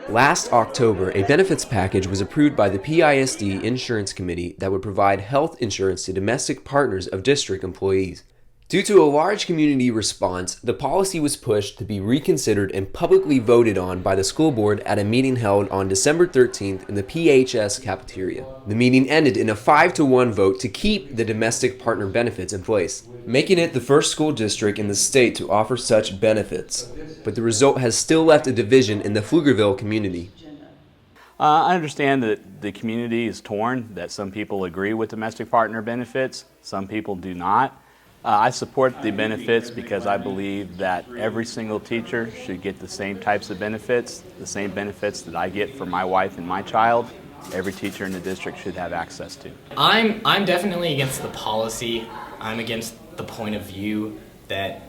Last October, a benefits package was approved by the PISD Insurance Committee that would provide health insurance to domestic partners of district employees. Due to a large community response, the policy was pushed to be reconsidered and publicly voted on by the school board at a meeting held on December 13th in the PHS cafeteria. The meeting ended in a 5-to-1 vote to keep the domestic partner benefits in place, making it the first school district in the state to offer such benefits. But the result has still left a division in the Pflugerville community. I understand that the community is torn, that some people agree with domestic partner benefits, some people do not. I support the benefits because I believe that every single teacher should get the same types of benefits, the same benefits that I get for my wife and my child. Every teacher in the district should have access to. I'm definitely against the policy. I'm against the point of view that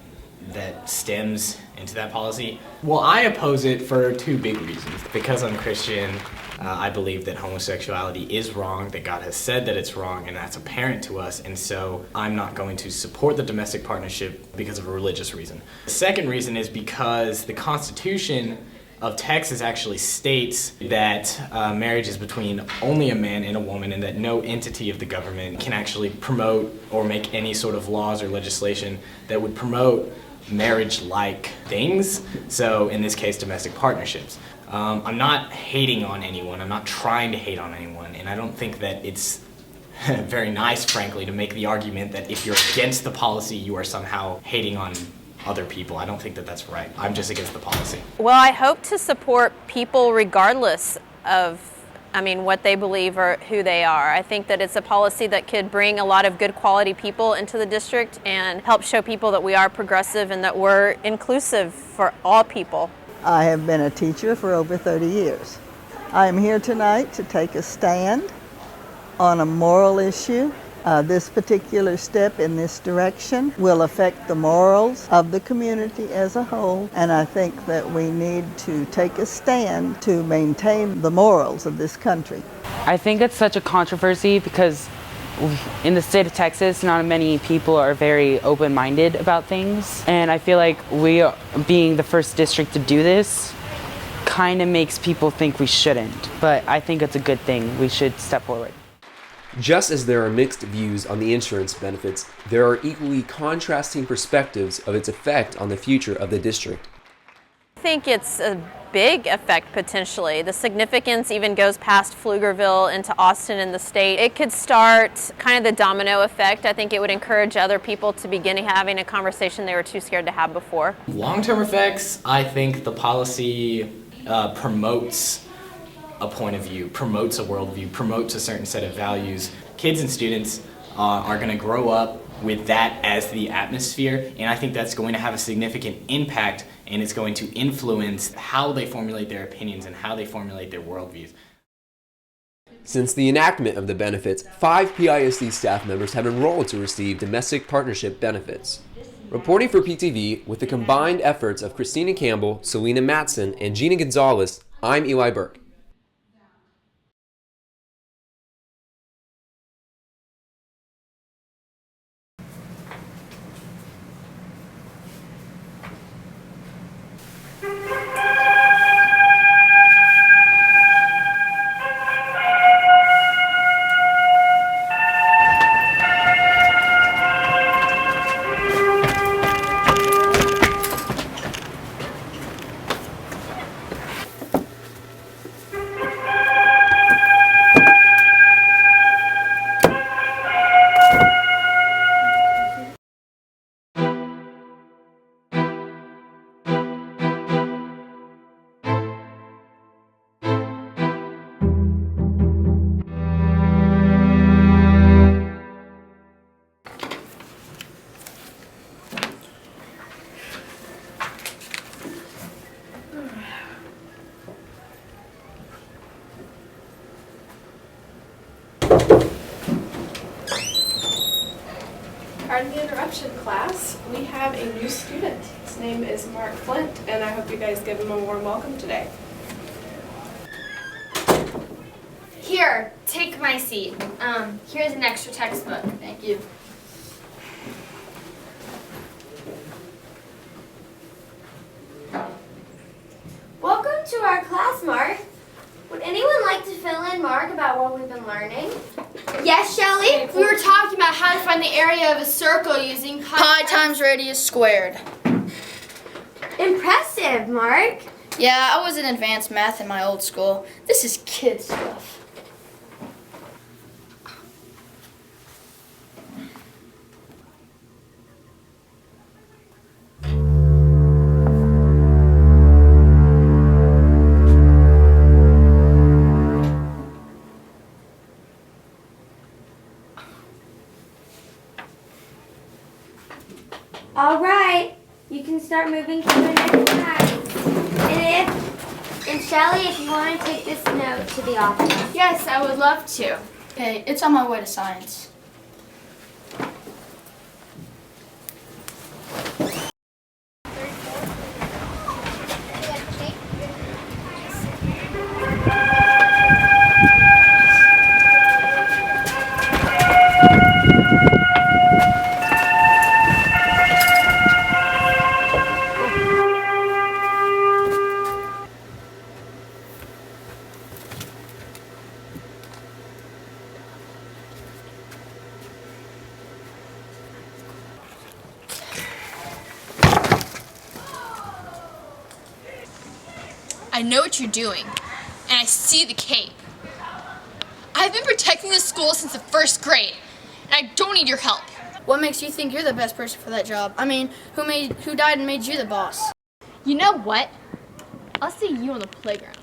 stems into that policy. Well, I oppose it for two big reasons. Because I'm Christian, I believe that homosexuality is wrong, that God has said that it's wrong, and that's apparent to us, and so I'm not going to support the domestic partnership because of a religious reason. The second reason is because the Constitution of Texas actually states that marriage is between only a man and a woman, and that no entity of the government can actually promote or make any sort of laws or legislation that would promote marriage-like things, so in this case domestic partnerships. I'm not hating on anyone, I'm not trying to hate on anyone, and I don't think that it's very nice, frankly, to make the argument that if you're against the policy, you are somehow hating on other people. I don't think that that's right. I'm just against the policy. Well, I hope to support people regardless of what they believe or who they are. I think that it's a policy that could bring a lot of good quality people into the district and help show people that we are progressive and that we're inclusive for all people. I have been a teacher for over 30 years. I am here tonight to take a stand on a moral issue. This particular step in this direction will affect the morals of the community as a whole, and I think that we need to take a stand to maintain the morals of this country. I think it's such a controversy because in the state of Texas, not many people are very open-minded about things, and I feel like we, being the first district to do this, kind of makes people think we shouldn't, but I think it's a good thing. We should step forward. Just as there are mixed views on the insurance benefits, there are equally contrasting perspectives of its effect on the future of the district. I think it's a big effect potentially. The significance even goes past Pflugerville into Austin and the state. It could start kind of the domino effect. I think it would encourage other people to begin having a conversation they were too scared to have before. Long-term effects, I think the policy promotes a point of view, promotes a worldview, promotes a certain set of values. Kids and students are going to grow up with that as the atmosphere, and I think that's going to have a significant impact, and it's going to influence how they formulate their opinions and how they formulate their worldviews. Since the enactment of the benefits, 5 PISD staff members have enrolled to receive domestic partnership benefits. Reporting for PTV, with the combined efforts of Christina Campbell, Selena Matson, and Gina Gonzalez, I'm Eli Burke. Pardon the interruption, class. We have a new student. His name is Mark Flint, and I hope you guys give him a warm welcome today. Here, take my seat. Here's an extra textbook. Thank you. Welcome to our our class, Mark. Would anyone like to fill in, Mark, about what we've been learning? Yes, Shelley? We were talking about how to find the area of a circle using pi times radius squared. Impressive, Mark. Yeah, I was in advanced math in my old school. This is kid stuff. All right, you can start moving to the next class. And Shelley, if you want to take this note to the office. Yes, I would love to. Okay, it's on my way to science. I know what you're doing, and I see the cape. I've been protecting this school since the first grade, and I don't need your help. What makes you think you're the best person for that job? I mean, who died and made you the boss? You know what? I'll see you on the playground.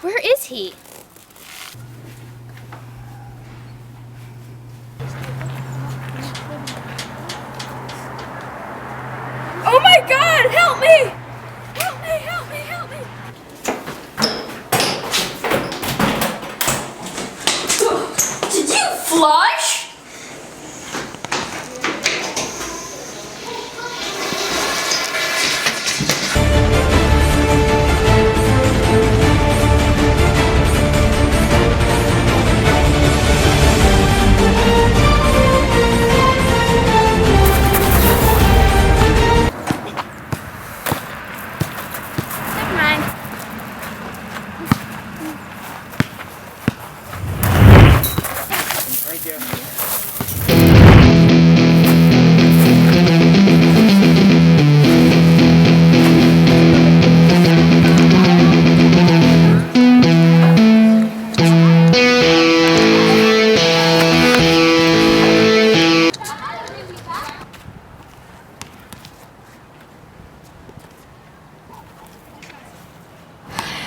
Where is he? Oh my God! Help me! Help me! Help me! Help me! Did you flush? Never mind.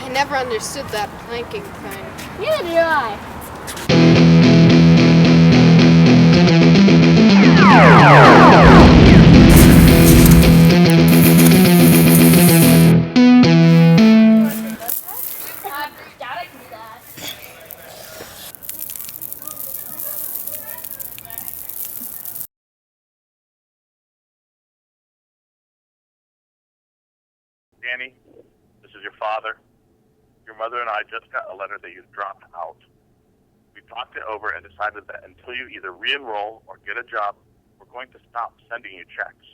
I never understood that planking thing. Neither did I. Danny, this is your father. Your mother and I just got a letter that you dropped out. We talked it over and decided that until you either re-enroll or get a job, we're going to stop sending you checks.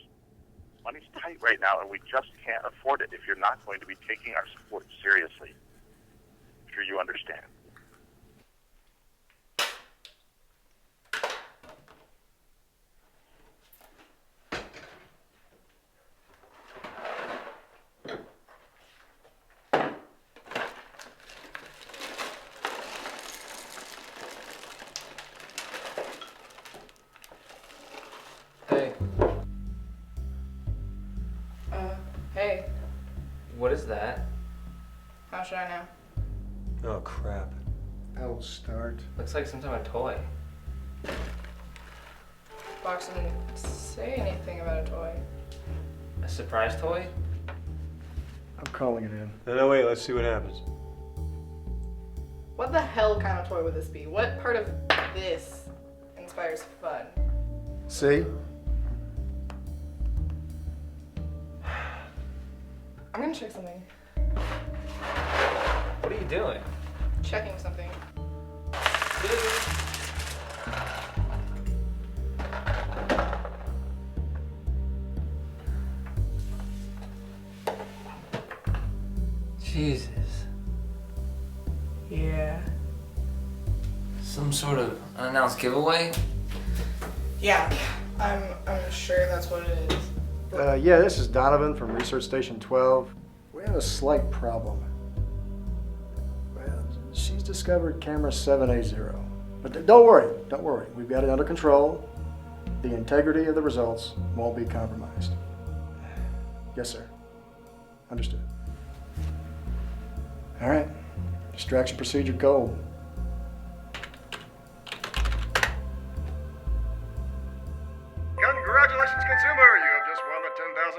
Money's tight right now, and we just can't afford it if you're not going to be taking our support seriously. I'm sure you understand. Hey, Hey, what is that? how should I know? Oh, crap. That'll start. Looks like some type of toy. Box didn't say anything about a toy. A surprise toy? I'm calling it in. No, wait, let's see what happens. What the hell kind of toy would this be? What part of this inspires fun? See? I'm gonna check something. What are you doing? Checking something. Jesus. Yeah. Some sort of unannounced giveaway? Yeah, I'm sure that's what it is. Yeah, this is Donovan from Research Station 12. We have a slight problem. Well, she's discovered camera 7A0. But don't worry. We've got it under control. The integrity of the results won't be compromised. Yes, sir. Understood. All right. Distraction procedure gold. Congratulations, consumer! You have just won the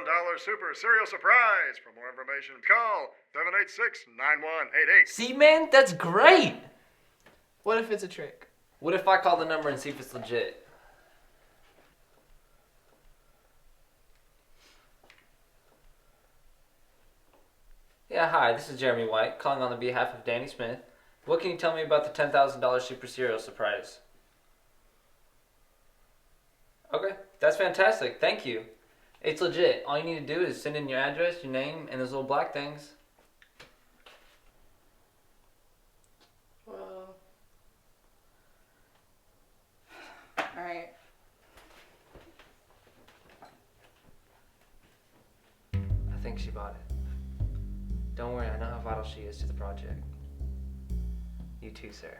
$10,000 Super Serial Surprise. For more information, call 786-9188. See, man, that's great! What if it's a trick? What if I call the number and see if it's legit? Yeah, hi, this is Jeremy White, calling on the behalf of Danny Smith. What can you tell me about the $10,000 Super Serial Surprise? Okay, that's fantastic, thank you. It's legit. All you need to do is send in your address, your name, and those little black things. Well, alright. I think she bought it. Don't worry, I know how vital she is to the project. You too, sir.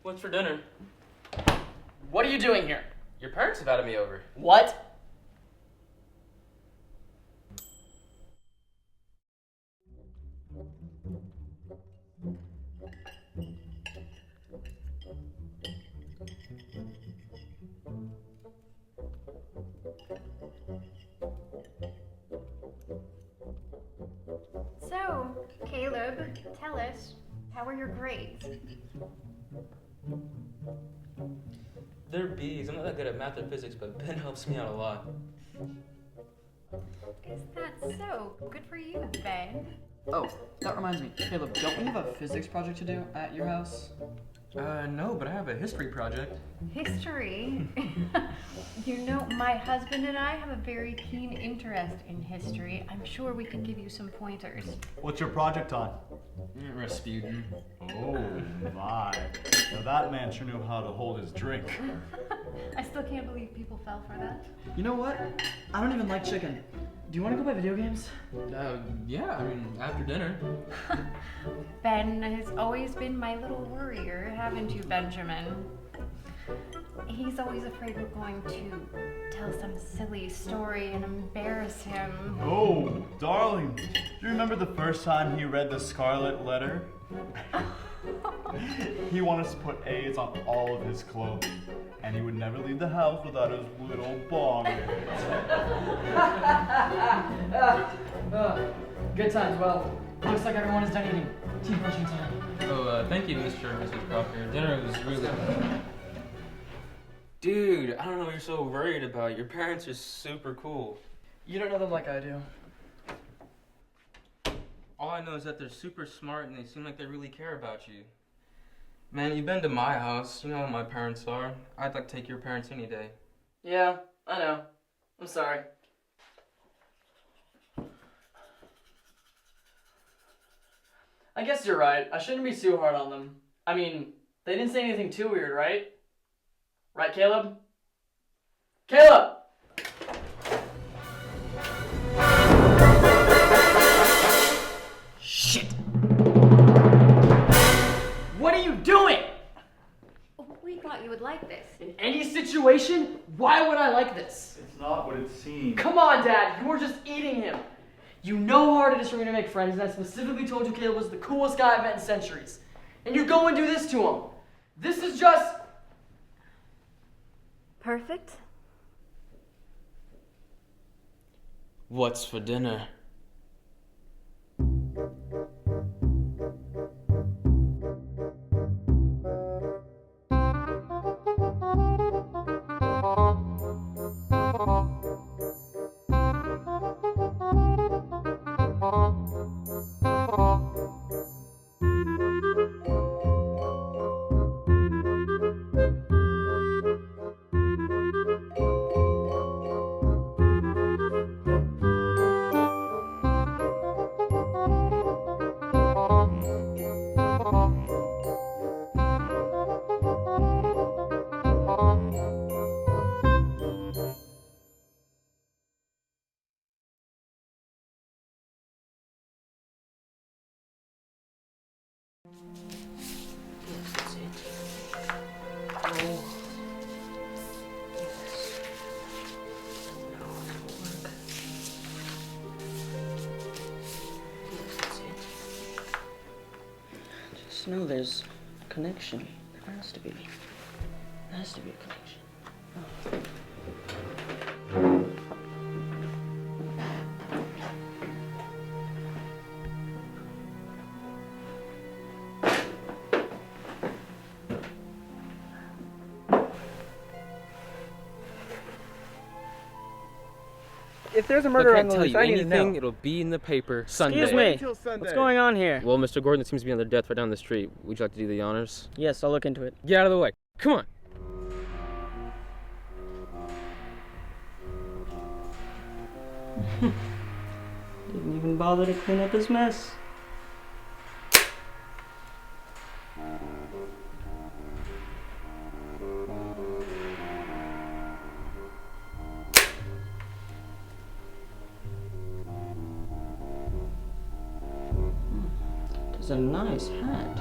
What's for dinner? What are you doing here? Your parents invited me over. What? So, Caleb, tell us, how were your grades? They're B's. I'm not that good at math or physics, but Ben helps me out a lot. Is that so? Good for you, Ben. Oh, that reminds me. Caleb, don't we have a physics project to do at your house? No, but I have a history project. History? You know, my husband and I have a very keen interest in history. I'm sure we can give you some pointers. What's your project on? Rasputin. Oh my. Now that man sure knew how to hold his drink. I still can't believe people fell for that. You know what? I don't even like chicken. Do you want to go play video games? Yeah, I mean, after dinner. Ben has always been my little worrier, haven't you, Benjamin? He's always afraid we're going to tell some silly story and embarrass him. Oh, darling. Do you remember the first time he read the Scarlet Letter? He wanted us to put A's on all of his clothes, and he would never leave the house without his little bong in it. Good times. Well, looks like everyone is done eating. Team punching time. Oh, thank you, Mr. and Mrs. Crocker. Dinner was really... Dude, I don't know what you're so worried about. Your parents are super cool. You don't know them like I do. All I know is that they're super smart and they seem like they really care about you. Man, you've been to my house. You know what my parents are. I'd like to take your parents any day. Yeah, I know. I'm sorry. I guess you're right. I shouldn't be too hard on them. I mean, they didn't say anything too weird, right? Right, Caleb? Caleb! Shit! What are you doing? We thought you would like this. In any situation, why would I like this? It's not what it seems. Come on, Dad, you were just eating him. You know how hard it is for me to make friends, and I specifically told you Caleb was the coolest guy I've met in centuries. And you go and do this to him. This is just... Perfect? What's for dinner? Just know there's a connection. There has to be. There has to be a connection. If there's a murder on the tell loose, you I need to anything, know. it'll be in the paper Sunday. Excuse me. What's going on here? Well, Mr. Gordon, it seems to be on the death right down the street. Would you like to do the honors? Yes, I'll look into it. Get out of the way. Come on. Didn't even bother to clean up his mess. It's a nice hat.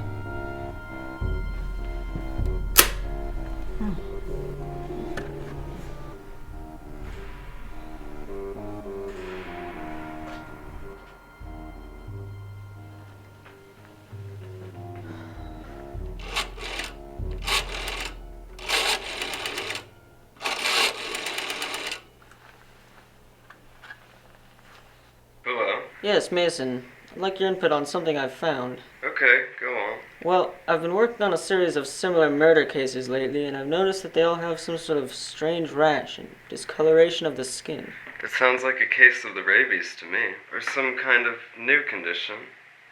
Hello? Yes, Mason. I'd like your input on something I've found. Okay, go on. Well, I've been working on a series of similar murder cases lately, and I've noticed that they all have some sort of strange rash and discoloration of the skin. It sounds like a case of the rabies to me, or some kind of new condition.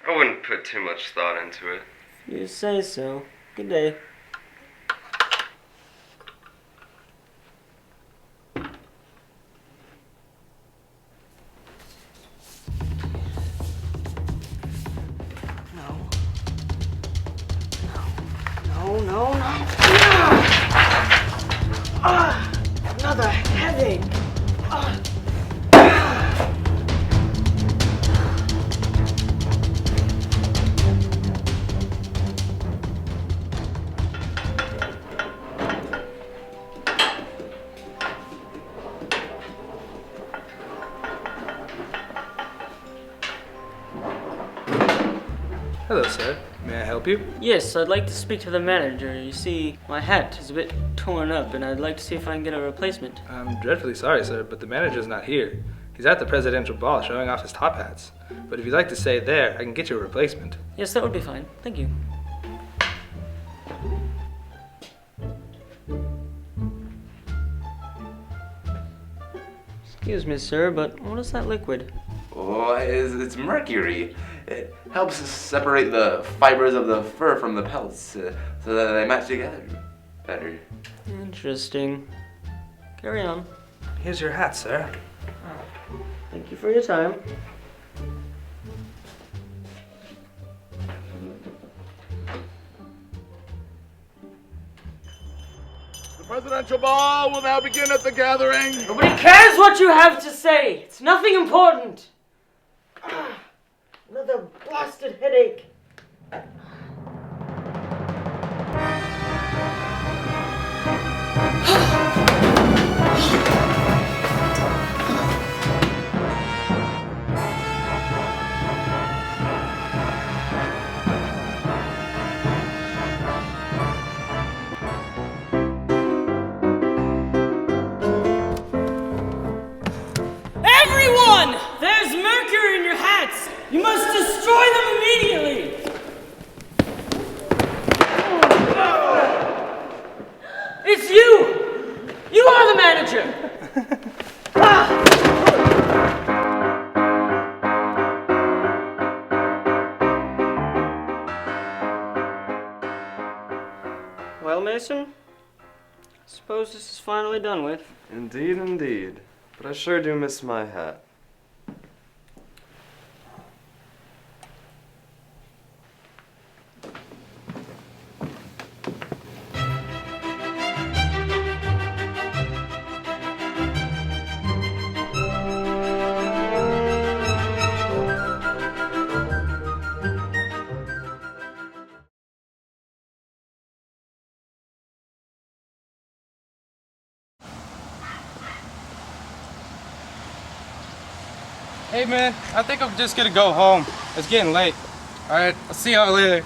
I wouldn't put too much thought into it. You say so. Good day. No. Another headache. Hello, sir. May I help you? Yes, I'd like to speak to the manager. You see, my hat is a bit torn up, and I'd like to see if I can get a replacement. I'm dreadfully sorry, sir, but the manager's not here. He's at the presidential ball showing off his top hats. But if you'd like to stay there, I can get you a replacement. Yes, that would be fine. Thank you. Excuse me, sir, but what is that liquid? Oh, it's mercury. It helps separate the fibers of the fur from the pelts so that they match together better. Interesting. Carry on. Here's your hat, sir. Thank you for your time. presidential ball will now begin at the gathering. Nobody cares what you have to say. It's nothing important. Another blasted headache. Everyone! There's mercury in your hats! You must destroy them immediately! It's you! You are the manager! Well, Mason, I suppose this is finally done with. Indeed, indeed. But I sure do miss my hat. Hey man, I think I'm just gonna go home. It's getting late. Alright, I'll see y'all later.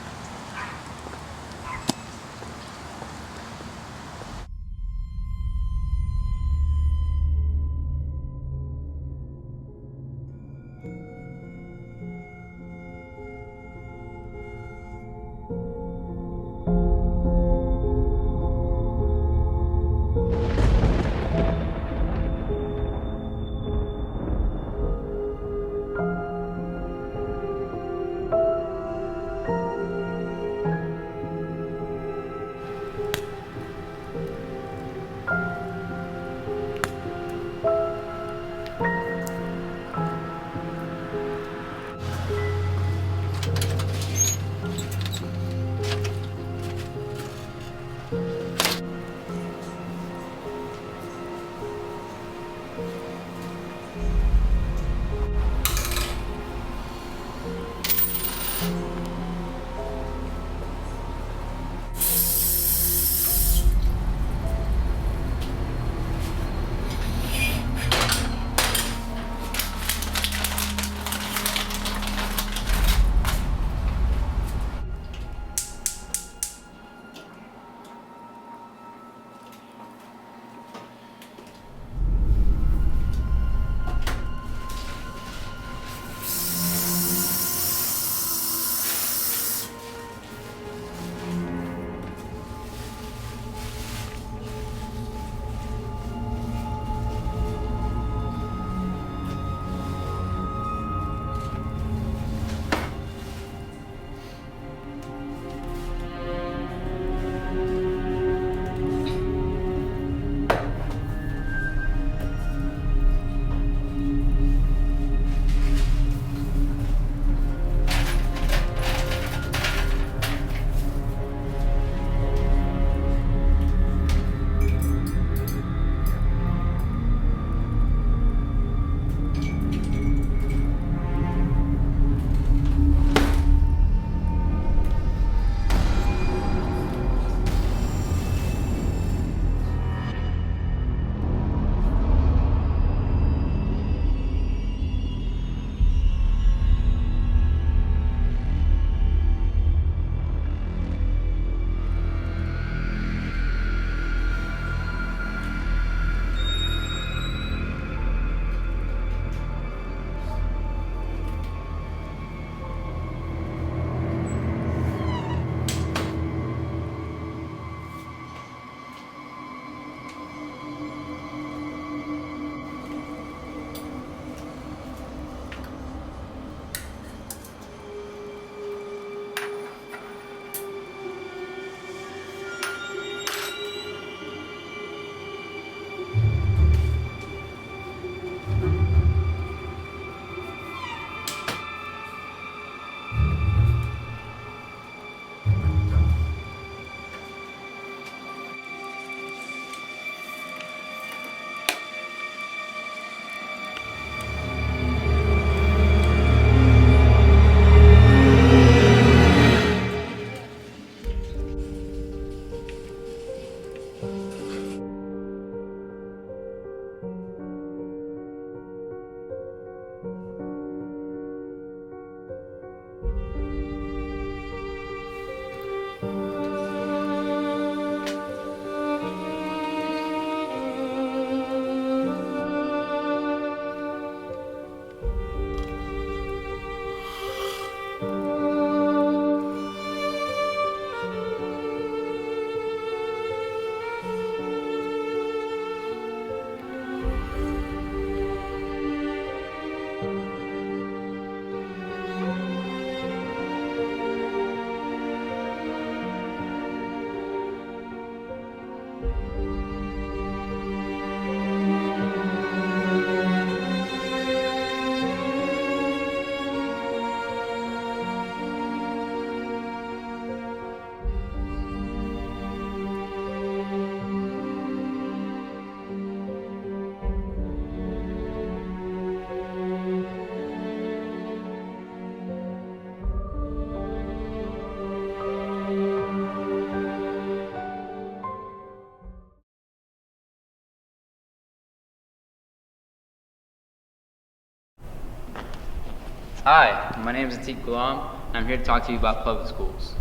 Hi, my name is Atik Ghulam, and I'm here to talk to you about public schools.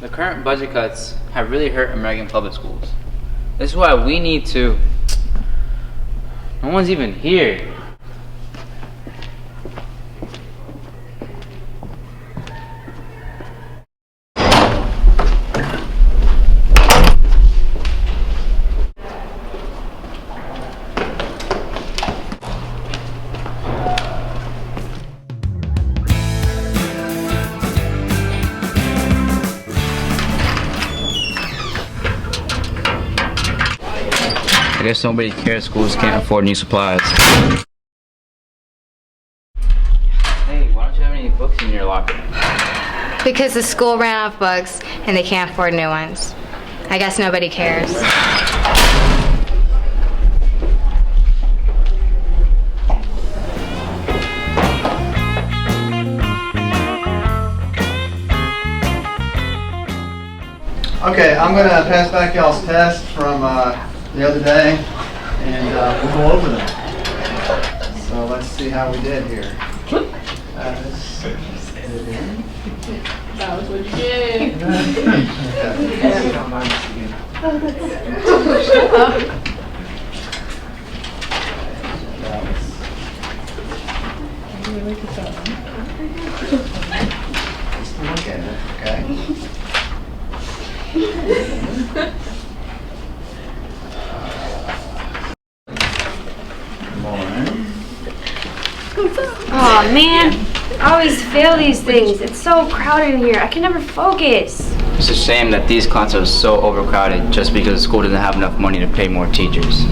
The current budget cuts have really hurt American public schools. This is why we need to... No one's even here. I guess nobody cares. Schools can't afford new supplies. Hey, why don't you have any books in your locker? Because the school ran out of books and they can't afford new ones. I guess nobody cares. Okay, I'm going to pass back y'all's test from the other day, and we'll go over them. So let's see how we did here. That was what you get. Just look at it, okay? Oh man, I always fail these things. It's so crowded in here. I can never focus. It's a shame that these classes are so overcrowded just because the school doesn't have enough money to pay more teachers.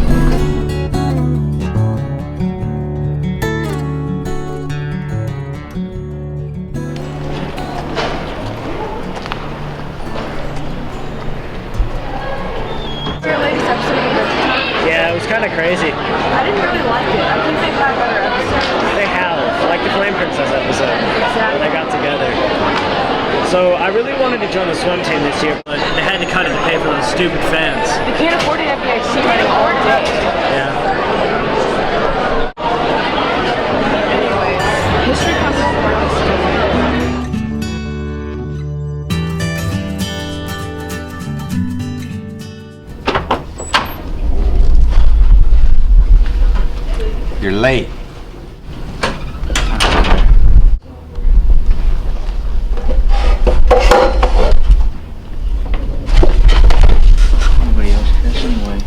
Yeah, it was kind of crazy. I didn't really like it. I think they've had better episodes. They have, like the Flame Princess episode. Exactly. They got together. So I really wanted to join the swim team this year, but they had to cut it to pay for those stupid fans. They can't afford an FDIC running all day. Yeah. Anyways, history comes before You're late. Nobody else cares anyway.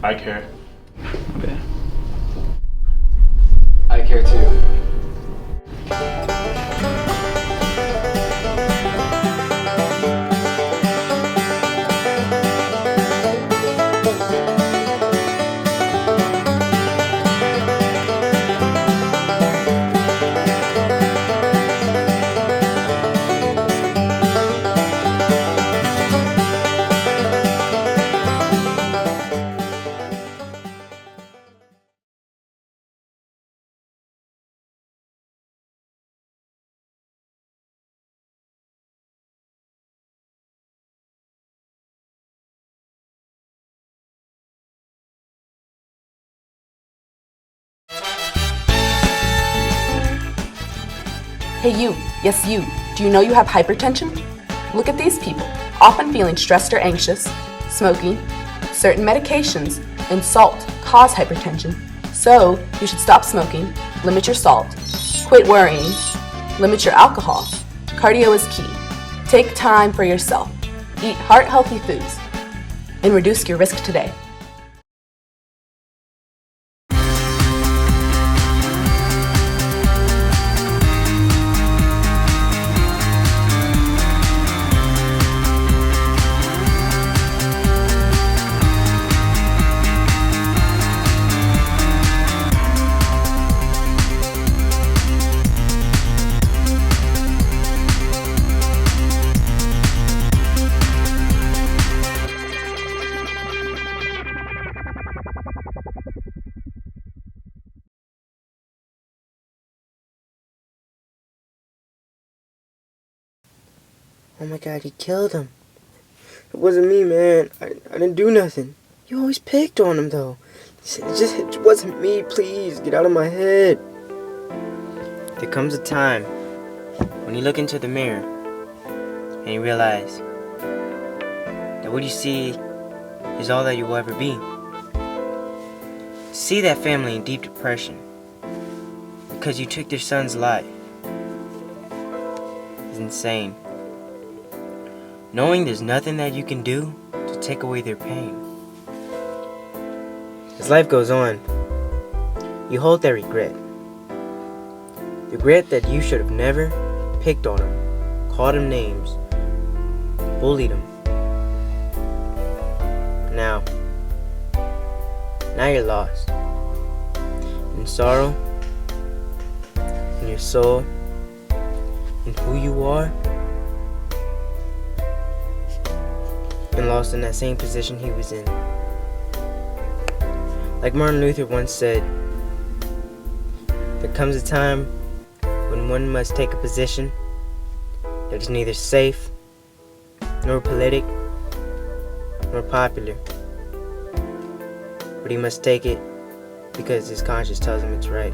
I care. Okay. I care too. Hey you, yes you, do you know you have hypertension? Look at these people, often feeling stressed or anxious, smoking, certain medications, and salt cause hypertension. So, you should stop smoking, limit your salt, quit worrying, limit your alcohol. Cardio is key. Take time for yourself. Eat heart-healthy foods, and reduce your risk today. Oh my god, he killed him. It wasn't me, man. I didn't do nothing. You always picked on him, though. It wasn't me, please. Get out of my head. There comes a time when you look into the mirror and you realize that what you see is all that you will ever be. To see that family in deep depression because you took their son's life is insane. Knowing there's nothing that you can do to take away their pain. As life goes on, you hold that regret. Regret that you should have never picked on them, called them names, bullied them. Now you're lost. In sorrow, in your soul, in who you are, and lost in that same position he was in. Like Martin Luther once said, there comes a time when one must take a position that is neither safe, nor politic, nor popular. But he must take it because his conscience tells him it's right.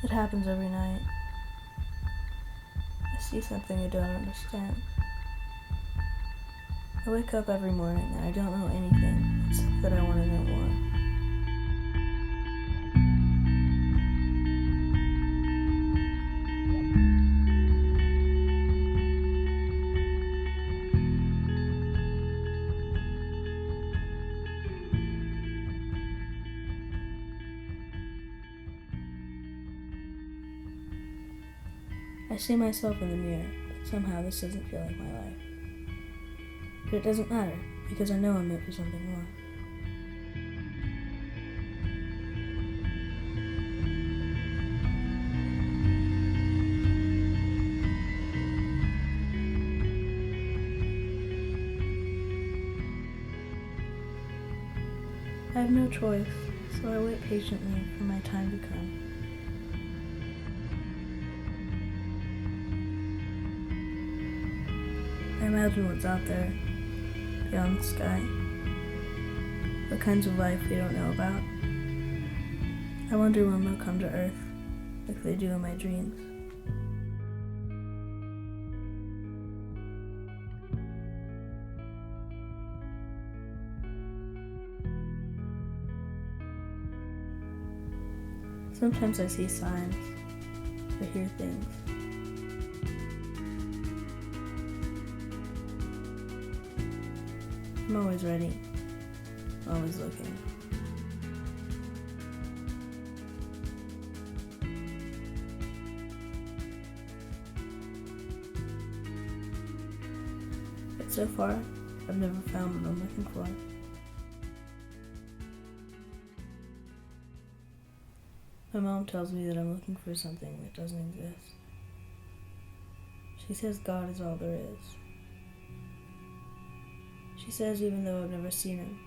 It happens every night. I see something I don't understand. I wake up every morning and I don't know anything except that I want to know more. I see myself in the mirror, but somehow this doesn't feel like my life. But it doesn't matter, because I know I'm meant for something more. I have no choice, so I wait patiently for my time to come. I imagine what's out there, beyond the sky, the kinds of life we don't know about. I wonder when they'll come to Earth, like they do in my dreams. Sometimes I see signs, or hear things. I'm always ready, always looking. But so far, I've never found what I'm looking for. My mom tells me that I'm looking for something that doesn't exist. She says God is all there is. She says even though I've never seen him,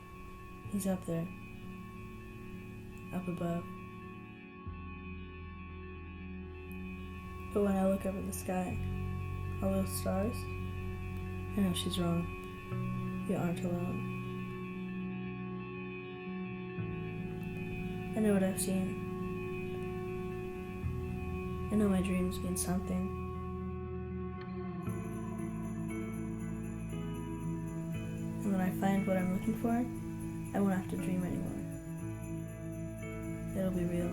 he's up there, up above. But when I look up at the sky, all those stars, I know she's wrong. You aren't alone. I know what I've seen. I know my dreams mean something. And when I find what I'm looking for, I won't have to dream anymore. It'll be real.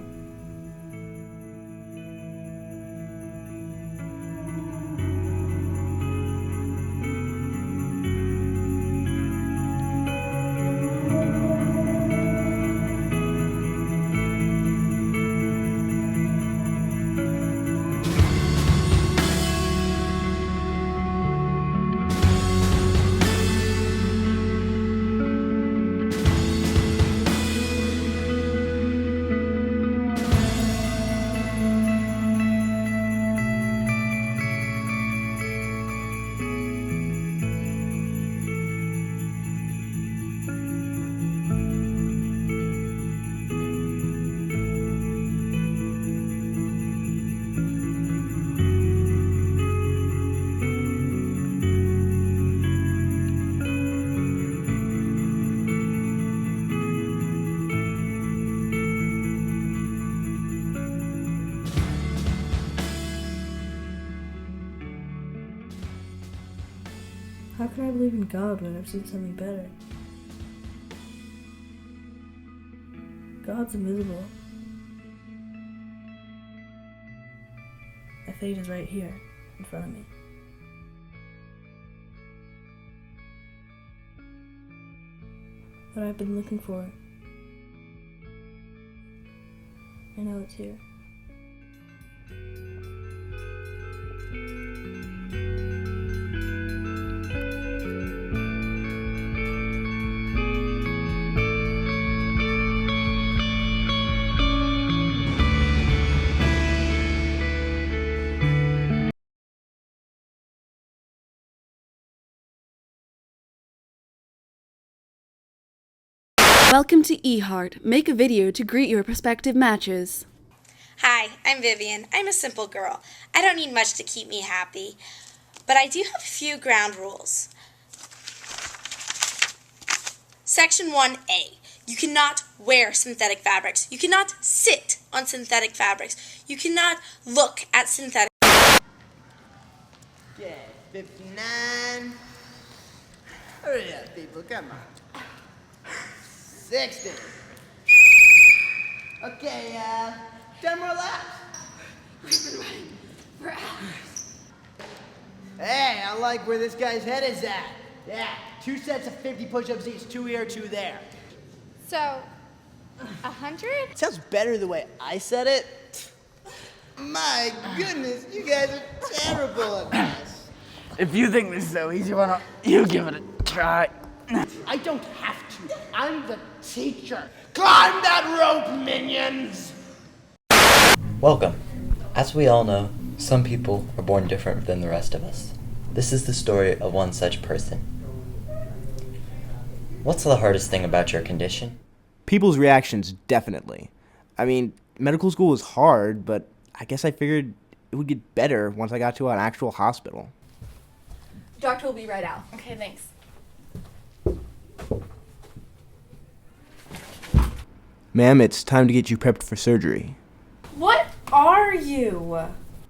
How can I believe in God when I've seen something better? God's invisible. My fate is right here, in front of me. What I've been looking for, I know it's here. Welcome to eHeart. Make a video to greet your prospective matches. Hi, I'm Vivian. I'm a simple girl. I don't need much to keep me happy, but I do have a few ground rules. Section 1A. You cannot wear synthetic fabrics. You cannot sit on synthetic fabrics. You cannot look at synthetic. Okay, 59. Hurry up, people, come on. 60. Okay, 10 more laps. We've been running for hours. Hey, I like where this guy's head is at. Yeah, 2 sets of 50 push-ups each, 2 here, 2 there. So, 100? Sounds better the way I said it. My goodness, you guys are terrible at this. If you think this is so easy, why don't you give it a try? I don't have to. I'm the teacher. Climb that rope, minions! Welcome. As we all know, some people are born different than the rest of us. This is the story of one such person. What's the hardest thing about your condition? People's reactions, definitely. I mean, medical school is hard, but I guess I figured it would get better once I got to an actual hospital. Doctor will be right out. Okay, thanks. Ma'am, it's time to get you prepped for surgery. What are you?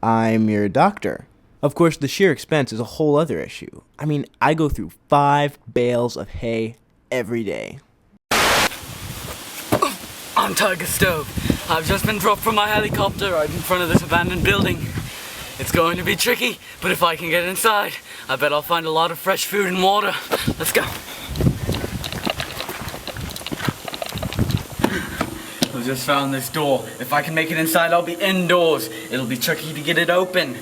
I'm your doctor. Of course, the sheer expense is a whole other issue. I mean, I go through 5 bales of hay every day. I'm Tiger Stove. I've just been dropped from my helicopter right in front of this abandoned building. It's going to be tricky, but if I can get inside, I bet I'll find a lot of fresh food and water. Let's go. I just found this door. If I can make it inside, I'll be indoors. It'll be tricky to get it open.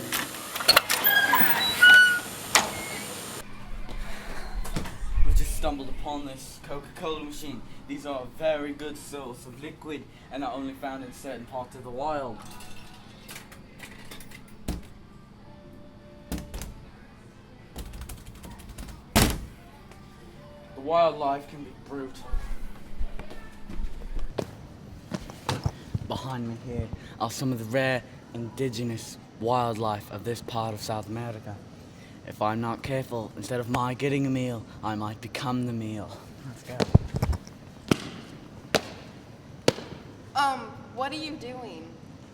We just stumbled upon this Coca-Cola machine. These are a very good source of liquid and are only found in certain parts of the wild. The wildlife can be brutal. Behind me here are some of the rare indigenous wildlife of this part of South America. If I'm not careful, instead of my getting a meal, I might become the meal. Let's go. What are you doing?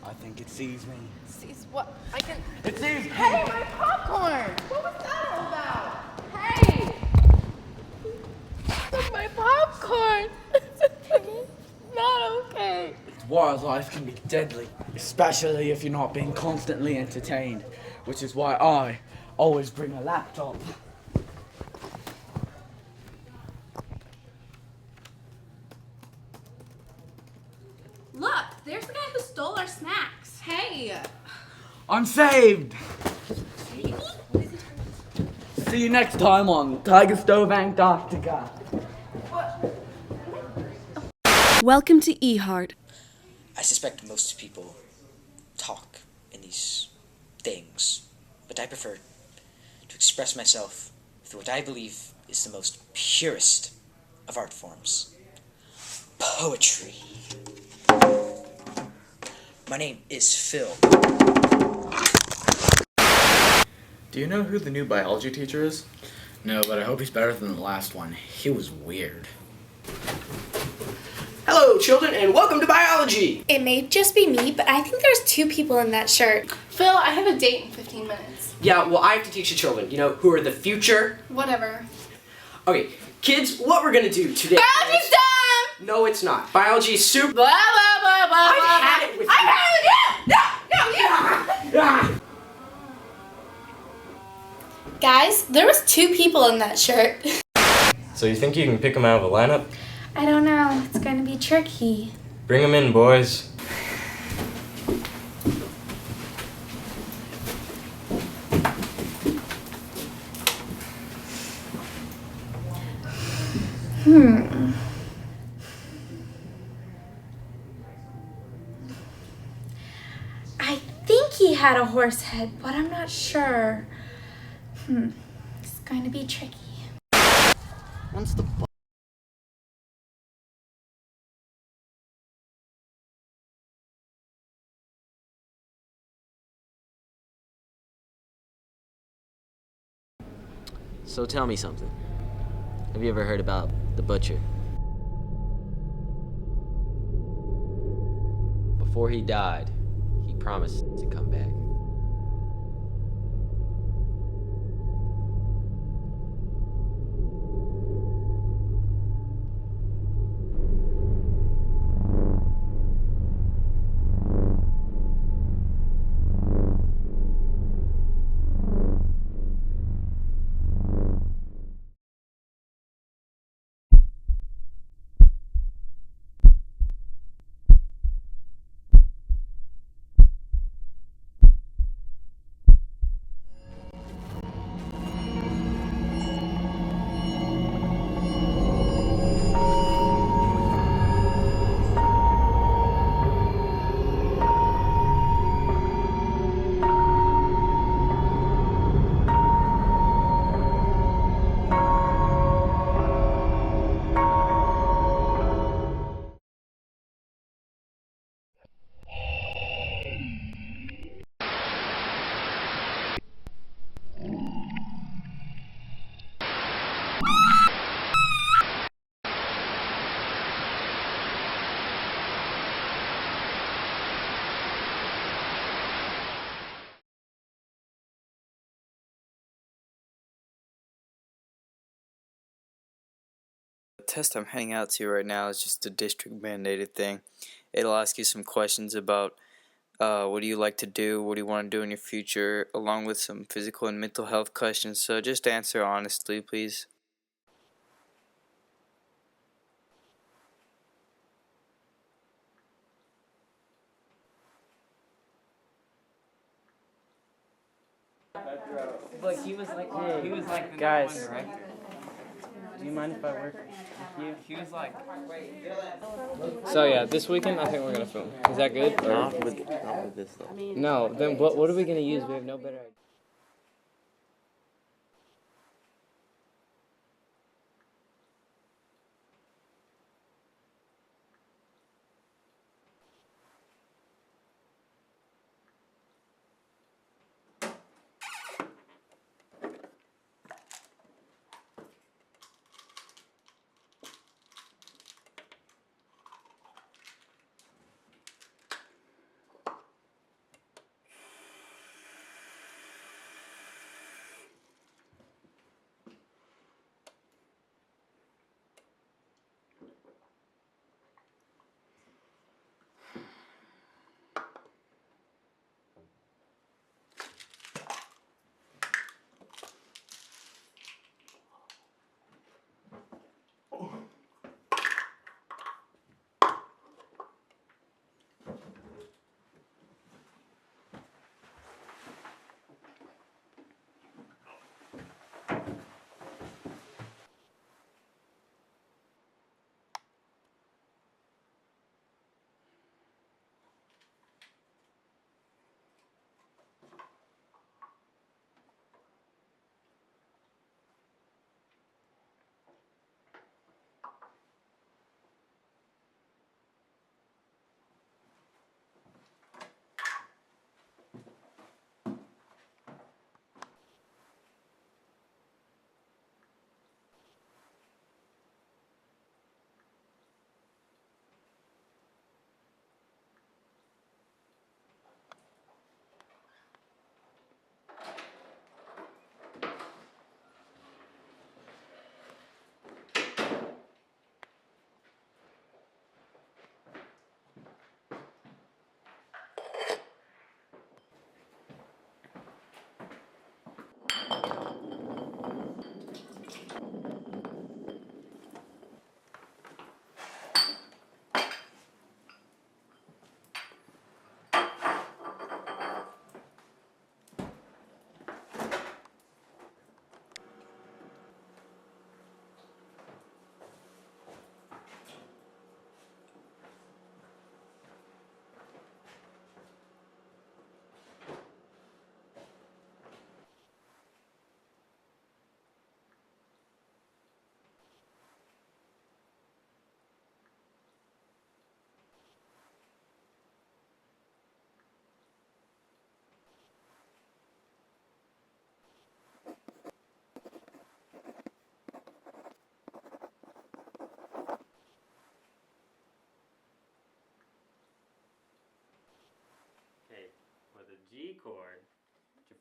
I think it sees me. Sees what? I can. It sees me! Hey, my popcorn! What was that all about? Hey! My popcorn! Not okay. Wildlife can be deadly, especially if you're not being constantly entertained, which is why I always bring a laptop. Look, there's the guy who stole our snacks. Hey! I'm saved! See you next time on Tiger Stove Antarctica. Welcome to eHeart. I suspect most people talk in these things, but I prefer to express myself through what I believe is the most purest of art forms. Poetry. My name is Phil. Do you know who the new biology teacher is? No, but I hope he's better than the last one. He was weird. Hello, children, and welcome to biology! It may just be me, but I think there's 2 people in that shirt. Phil, I have a date in 15 minutes. Yeah, well, I have to teach the children, you know, who are the future. Whatever. Okay, kids, what we're gonna do today Biology's done! No, it's not. Biology is super... Blah, blah, blah, blah, I've had it with you. I've had it! No! Guys, there was 2 people in that shirt. So you think you can pick them out of a lineup? I don't know. It's going to be tricky. Bring them in, boys. I think he had a horse head, but I'm not sure. It's going to be tricky. Once the So tell me something. Have you ever heard about the butcher? Before he died, he promise to come back. The test I'm heading out to right now is just a district mandated thing. It'll ask you some questions about what do you like to do, what do you want to do in your future, along with some physical and mental health questions, so just answer honestly, please. Look, he was like the Guys. number one director. Do you mind if I work with you? He was like. So yeah, this weekend I think we're gonna film. Is that good? Or? Not with this though. No, then what are we gonna use? We have no better idea.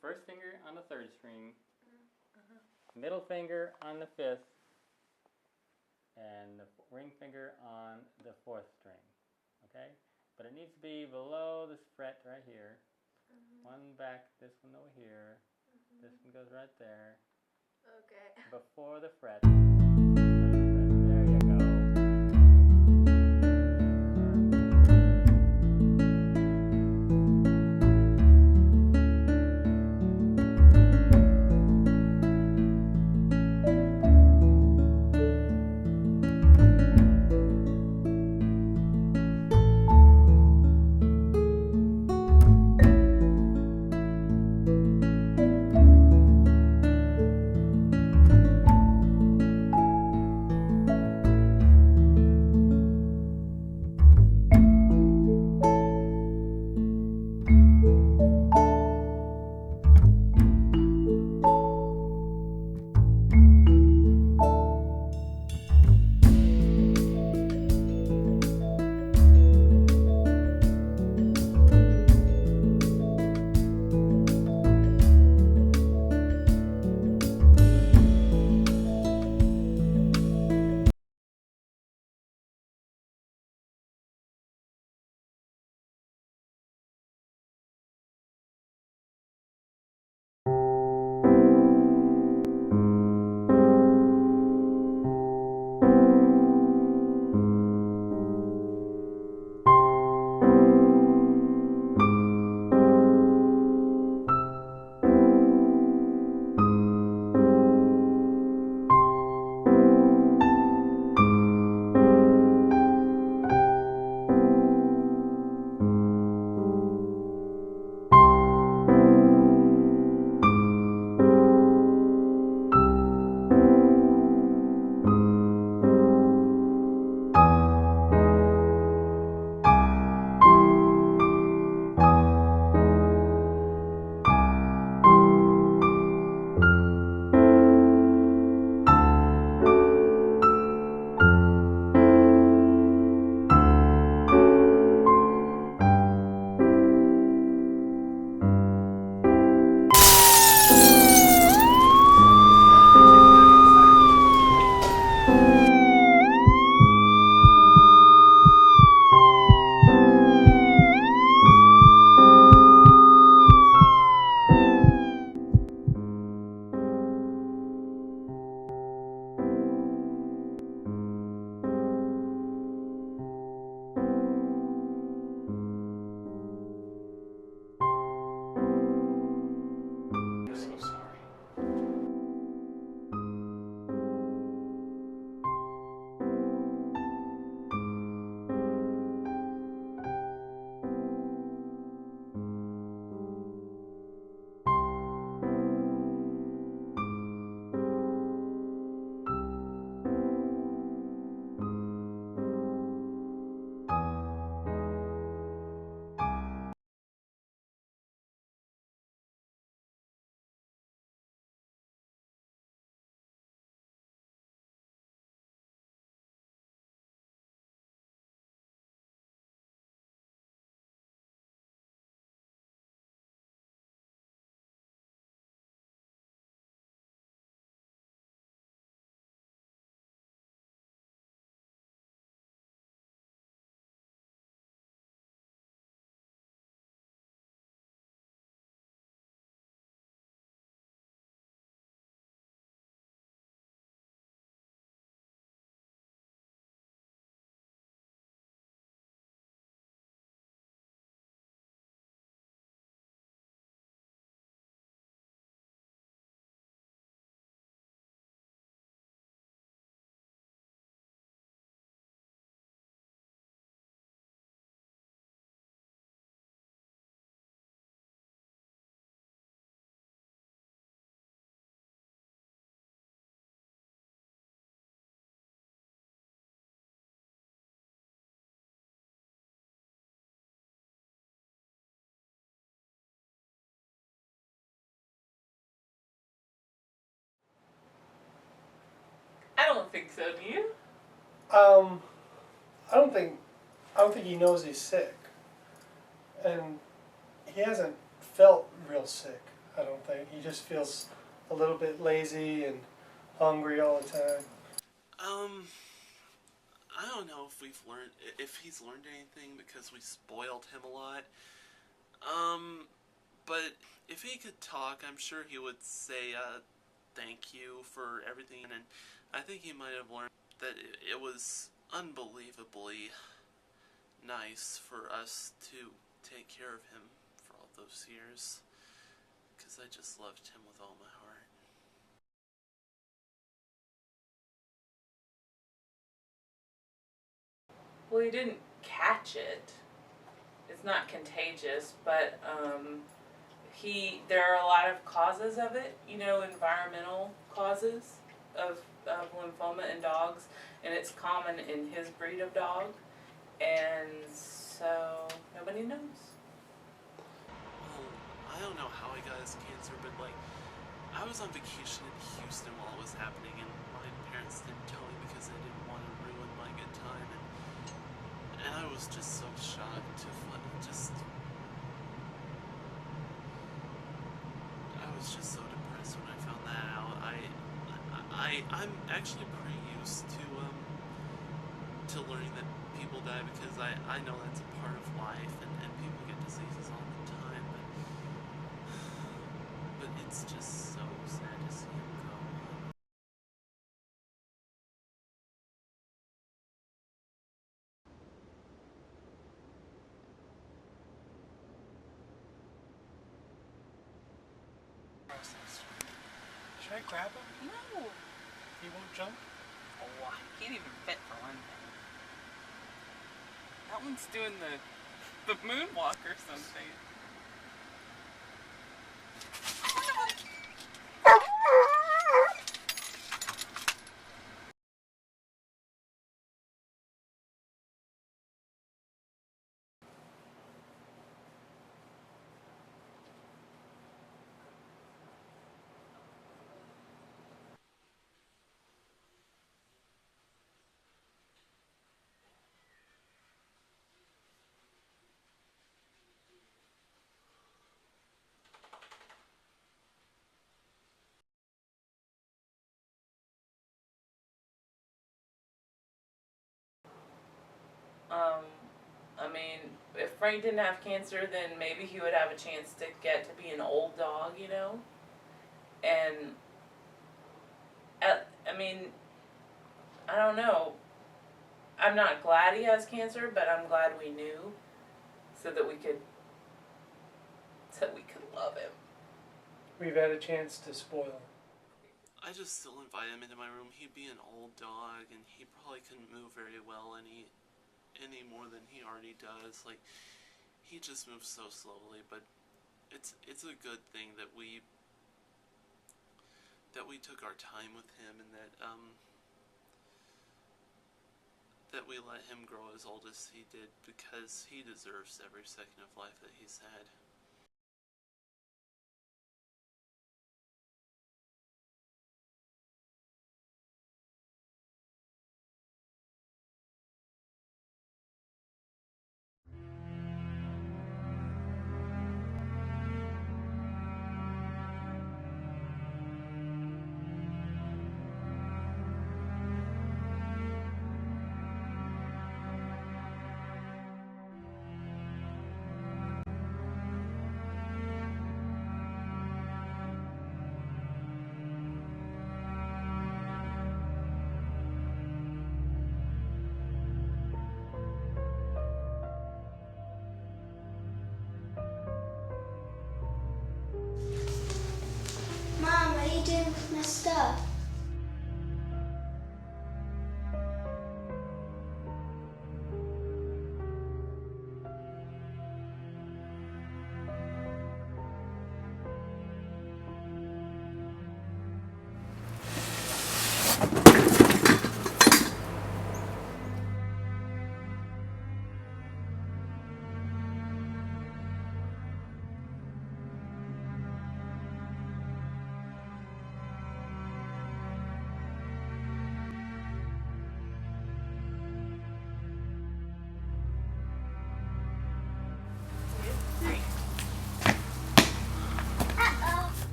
first finger on the third string, middle finger on the fifth, and the ring finger on the fourth string. Okay? But it needs to be below this fret right here. One back, this one over here. This one goes right there. Okay. Before the fret. There you go. I don't think so, do you? I don't think he knows he's sick. And he hasn't felt real sick. I don't think. He just feels a little bit lazy and hungry all the time. I don't know if he's learned anything because we spoiled him a lot. But if he could talk, I'm sure he would say, thank you for everything, and I think he might have learned that it was unbelievably nice for us to take care of him for all those years, because I just loved him with all my heart. Well, he didn't catch it. It's not contagious, but there are a lot of causes of it, you know, environmental causes of lymphoma in dogs, and it's common in his breed of dog, and so nobody knows. Well, I don't know how he got his cancer, but like, I was on vacation in Houston while it was happening, and my parents didn't tell me because they didn't want to ruin my good time, and I was just so shocked to I was just so depressed when I found that out. I'm actually pretty used to learning that people die, because I know that's a part of life, and people get diseases all the time, but it's just so sad to see him go. Should I grab him? No. He won't jump? Oh, he can't even fit for one thing. That one's doing the moonwalk or something. I mean, if Frank didn't have cancer, then maybe he would have a chance to get to be an old dog, you know? And, I mean, I don't know. I'm not glad he has cancer, but I'm glad we knew so that we could love him. We've had a chance to spoil him. I just still invite him into my room. He'd be an old dog, and he probably couldn't move very well any more than he already does. Like, he just moves so slowly, but it's a good thing that we took our time with him, and that we let him grow as old as he did, because he deserves every second of life that he's had.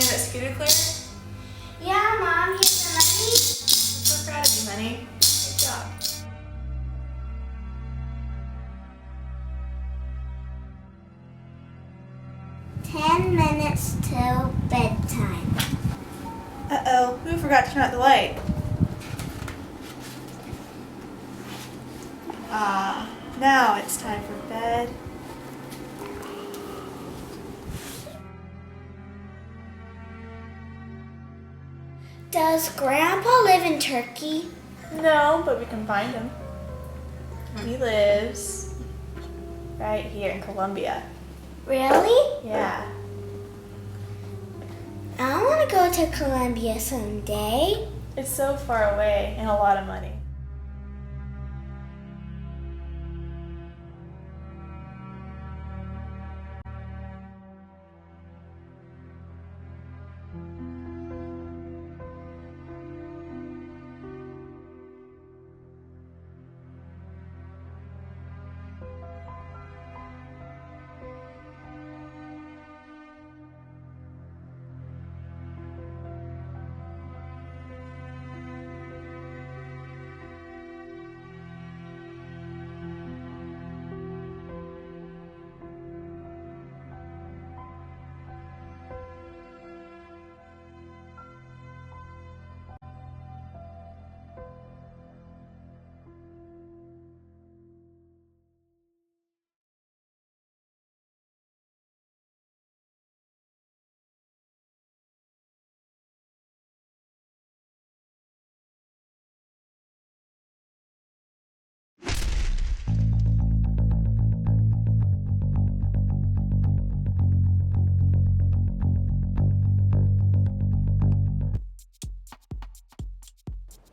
see him at Scooter Clear? Yeah, Mom, here's the money. I'm so proud of you, honey. Good job. "10 minutes till bedtime." Uh-oh, who forgot to turn out the light? Now it's time for bed. Does Grandpa live in Turkey? No, but we can find him. He lives right here in Colombia. Really? Yeah. I want to go to Colombia someday. It's so far away and a lot of money.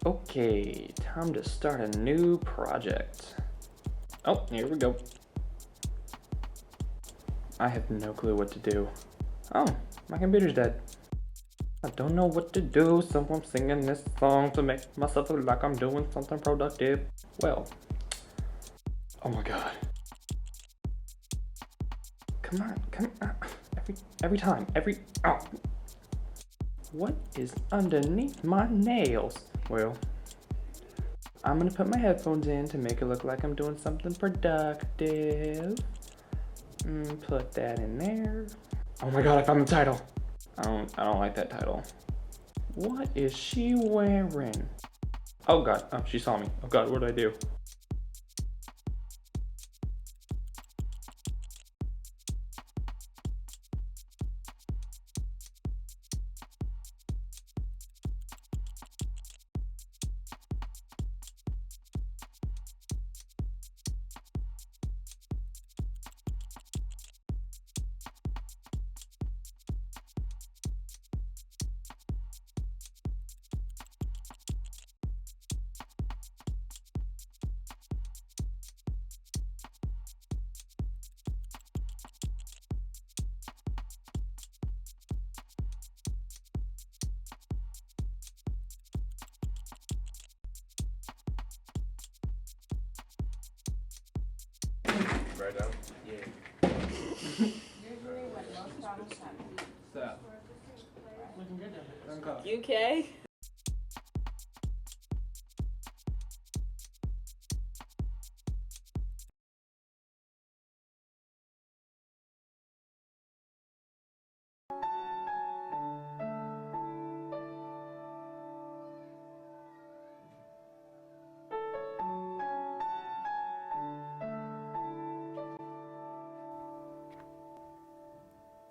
Okay, time to start a new project. Oh, here we go. I have no clue what to do. Oh, my computer's dead. I don't know what to do, so I'm singing this song to make myself look like I'm doing something productive. Well, oh my god. Come on. Oh. What is underneath my nails? Well, I'm gonna put my headphones in to make it look like I'm doing something productive. Put that in there. Oh my god, I found the title. I don't like that title. What is she wearing? Oh god, oh, she saw me. Oh god, what did I do? Right down? Yeah. You okay?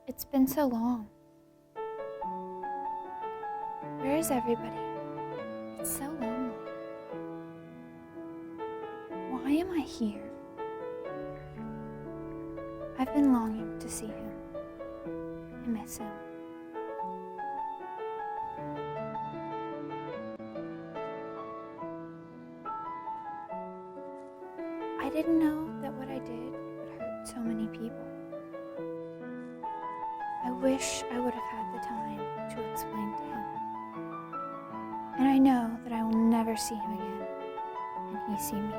It's been so long. Where is everybody? It's so lonely. Why am I here? I've been longing to see him. I miss him. I didn't know that what I did would hurt so many people. I wish I would have had the time to explain to him. And I know that I will never see him again, and he see me.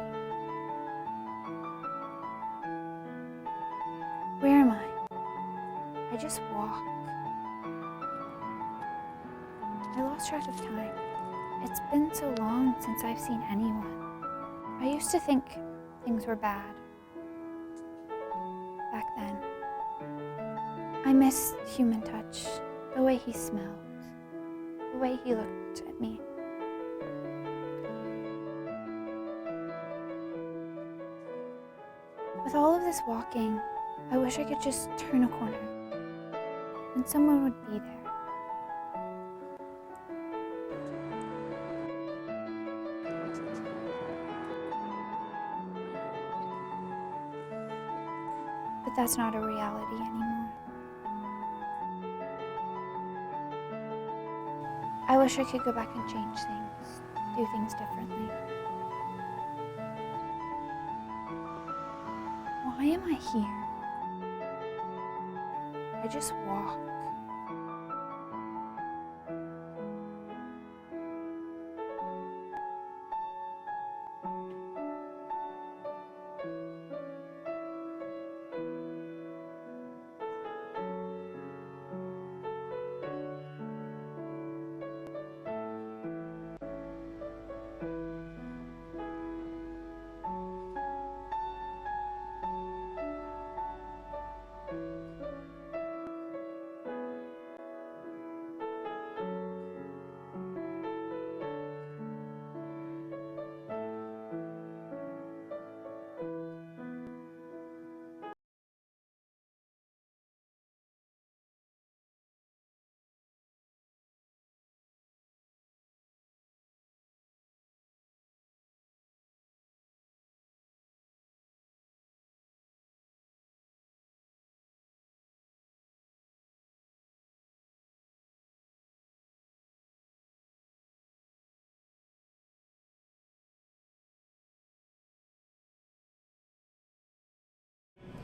Where am I? I just walk. I lost track of time. It's been so long since I've seen anyone. I used to think things were bad back then. I miss human touch, the way he smelled, the way he looked at me. With all of this walking, I wish I could just turn a corner and someone would be there. But that's not a reality anymore. I wish I could go back and change things, do things differently. Why am I here? I just walk.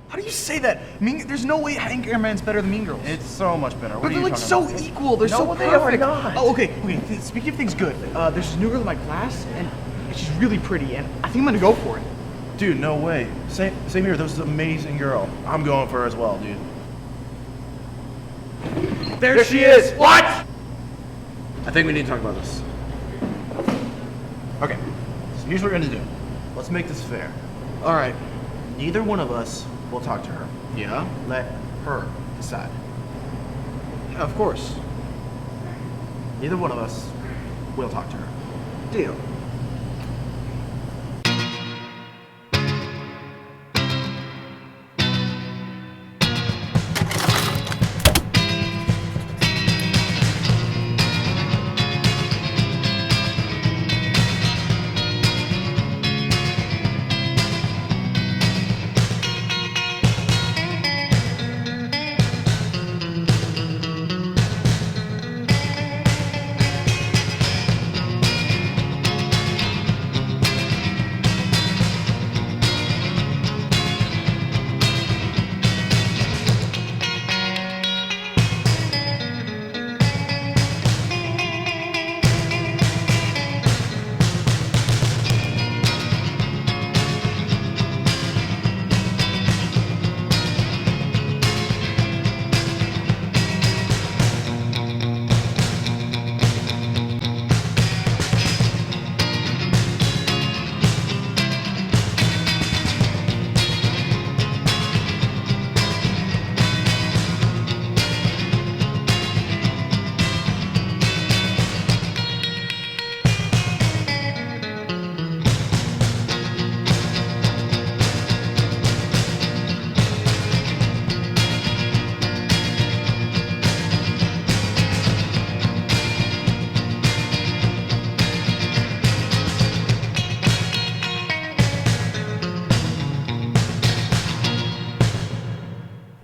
How do you say that? There's no way Hank Airman's better than Mean Girls. It's so much better. What But are they're you like talking so about? equal. They're so No, perfect. they are not. Oh, okay. Speaking of things good, there's this new girl in my class, and she's really pretty, and I think I'm gonna go for it. Dude, no way. Same here. This is an amazing girl. I'm going for her as well, dude. There she is. What? I think we need to talk about this. Okay, so here's what we're gonna do. Let's make this fair. All right. Neither one of us will talk to her. Yeah. Let her decide. Of course. Neither one of us will talk to her. Deal.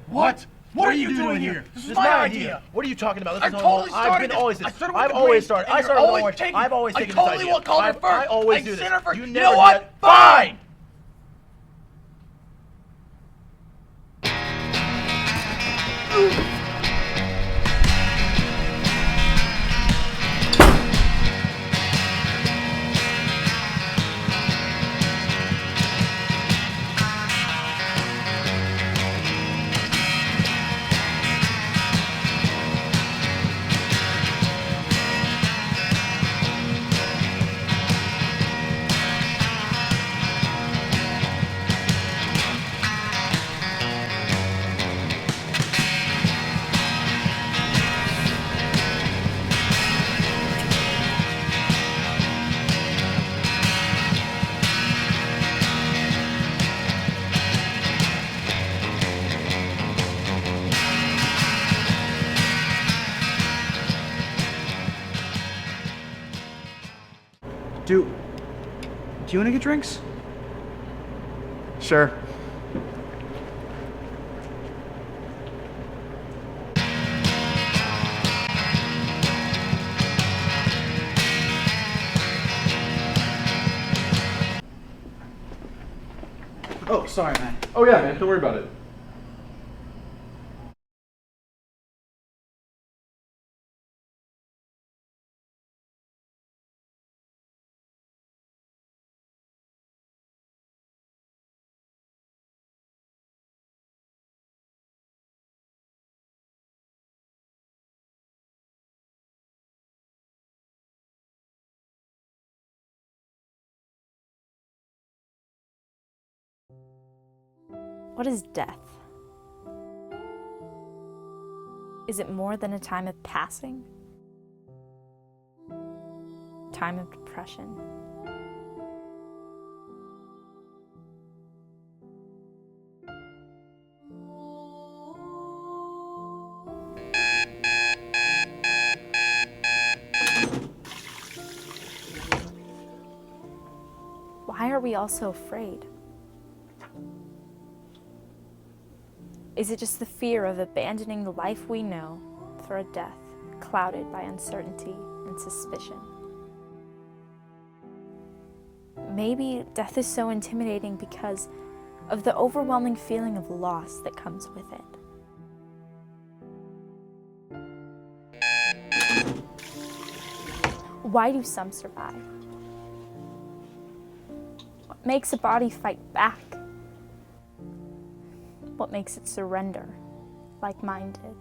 What? What are you doing here? This is my idea. What are you talking about? This is totally I've started been always this. this. I started with I've the always green, started. and I you're started with always orange. taking- I've always I taken totally this idea. called it I first. always I do this. said it first. You You never know what? do that. Fine. Do you want to get drinks? Sure. Oh, sorry, man. Oh yeah, man, don't worry about it. What is death? Is it more than a time of passing? Time of depression? Why are we all so afraid? Is it just the fear of abandoning the life we know for a death clouded by uncertainty and suspicion? Maybe death is so intimidating because of the overwhelming feeling of loss that comes with it. Why do some survive? What makes a body fight back? What makes it surrender, like mine did?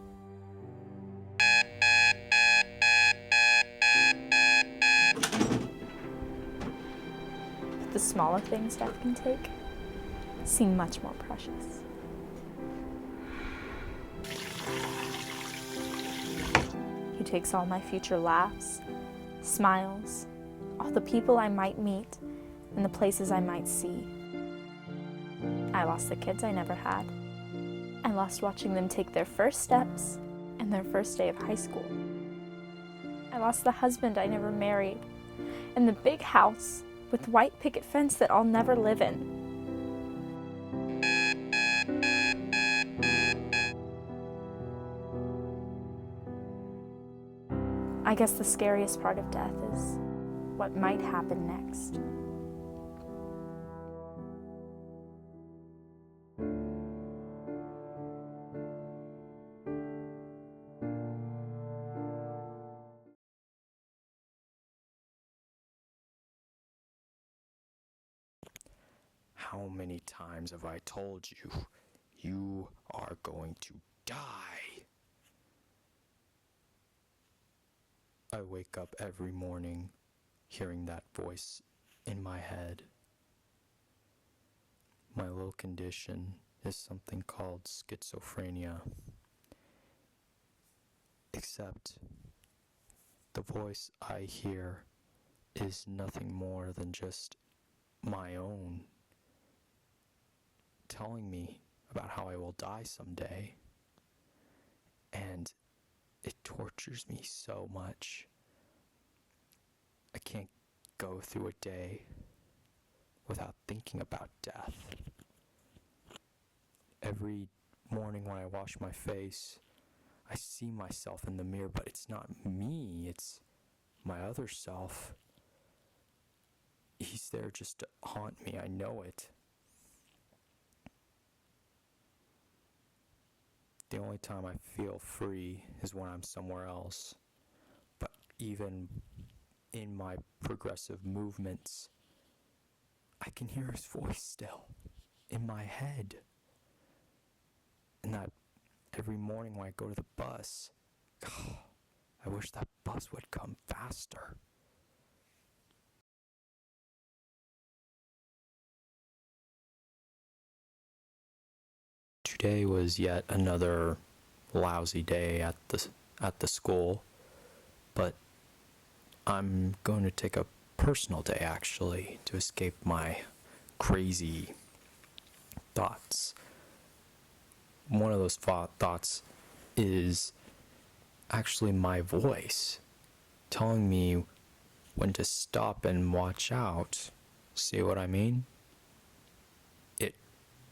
But the smaller things death can take seem much more precious. He takes all my future laughs, smiles, all the people I might meet, and the places I might see. I lost the kids I never had. I lost watching them take their first steps and their first day of high school. I lost the husband I never married and the big house with white picket fence that I'll never live in. I guess the scariest part of death is what might happen next. How many times have I told you, you are going to die? I wake up every morning hearing that voice in my head. My little condition is something called schizophrenia. Except the voice I hear is nothing more than just my own, telling me about how I will die someday. And it tortures me so much. I can't go through a day without thinking about death. Every morning when I wash my face, I see myself in the mirror, but it's not me, it's my other self. He's there just to haunt me, I know it. The only time I feel free is when I'm somewhere else. But even in my progressive movements, I can hear his voice still in my head. And that every morning when I go to the bus, I wish that bus would come faster. Today was yet another lousy day at the school, but I'm going to take a personal day actually to escape my crazy thoughts. One of those thoughts is actually my voice telling me when to stop and watch out. See what I mean? It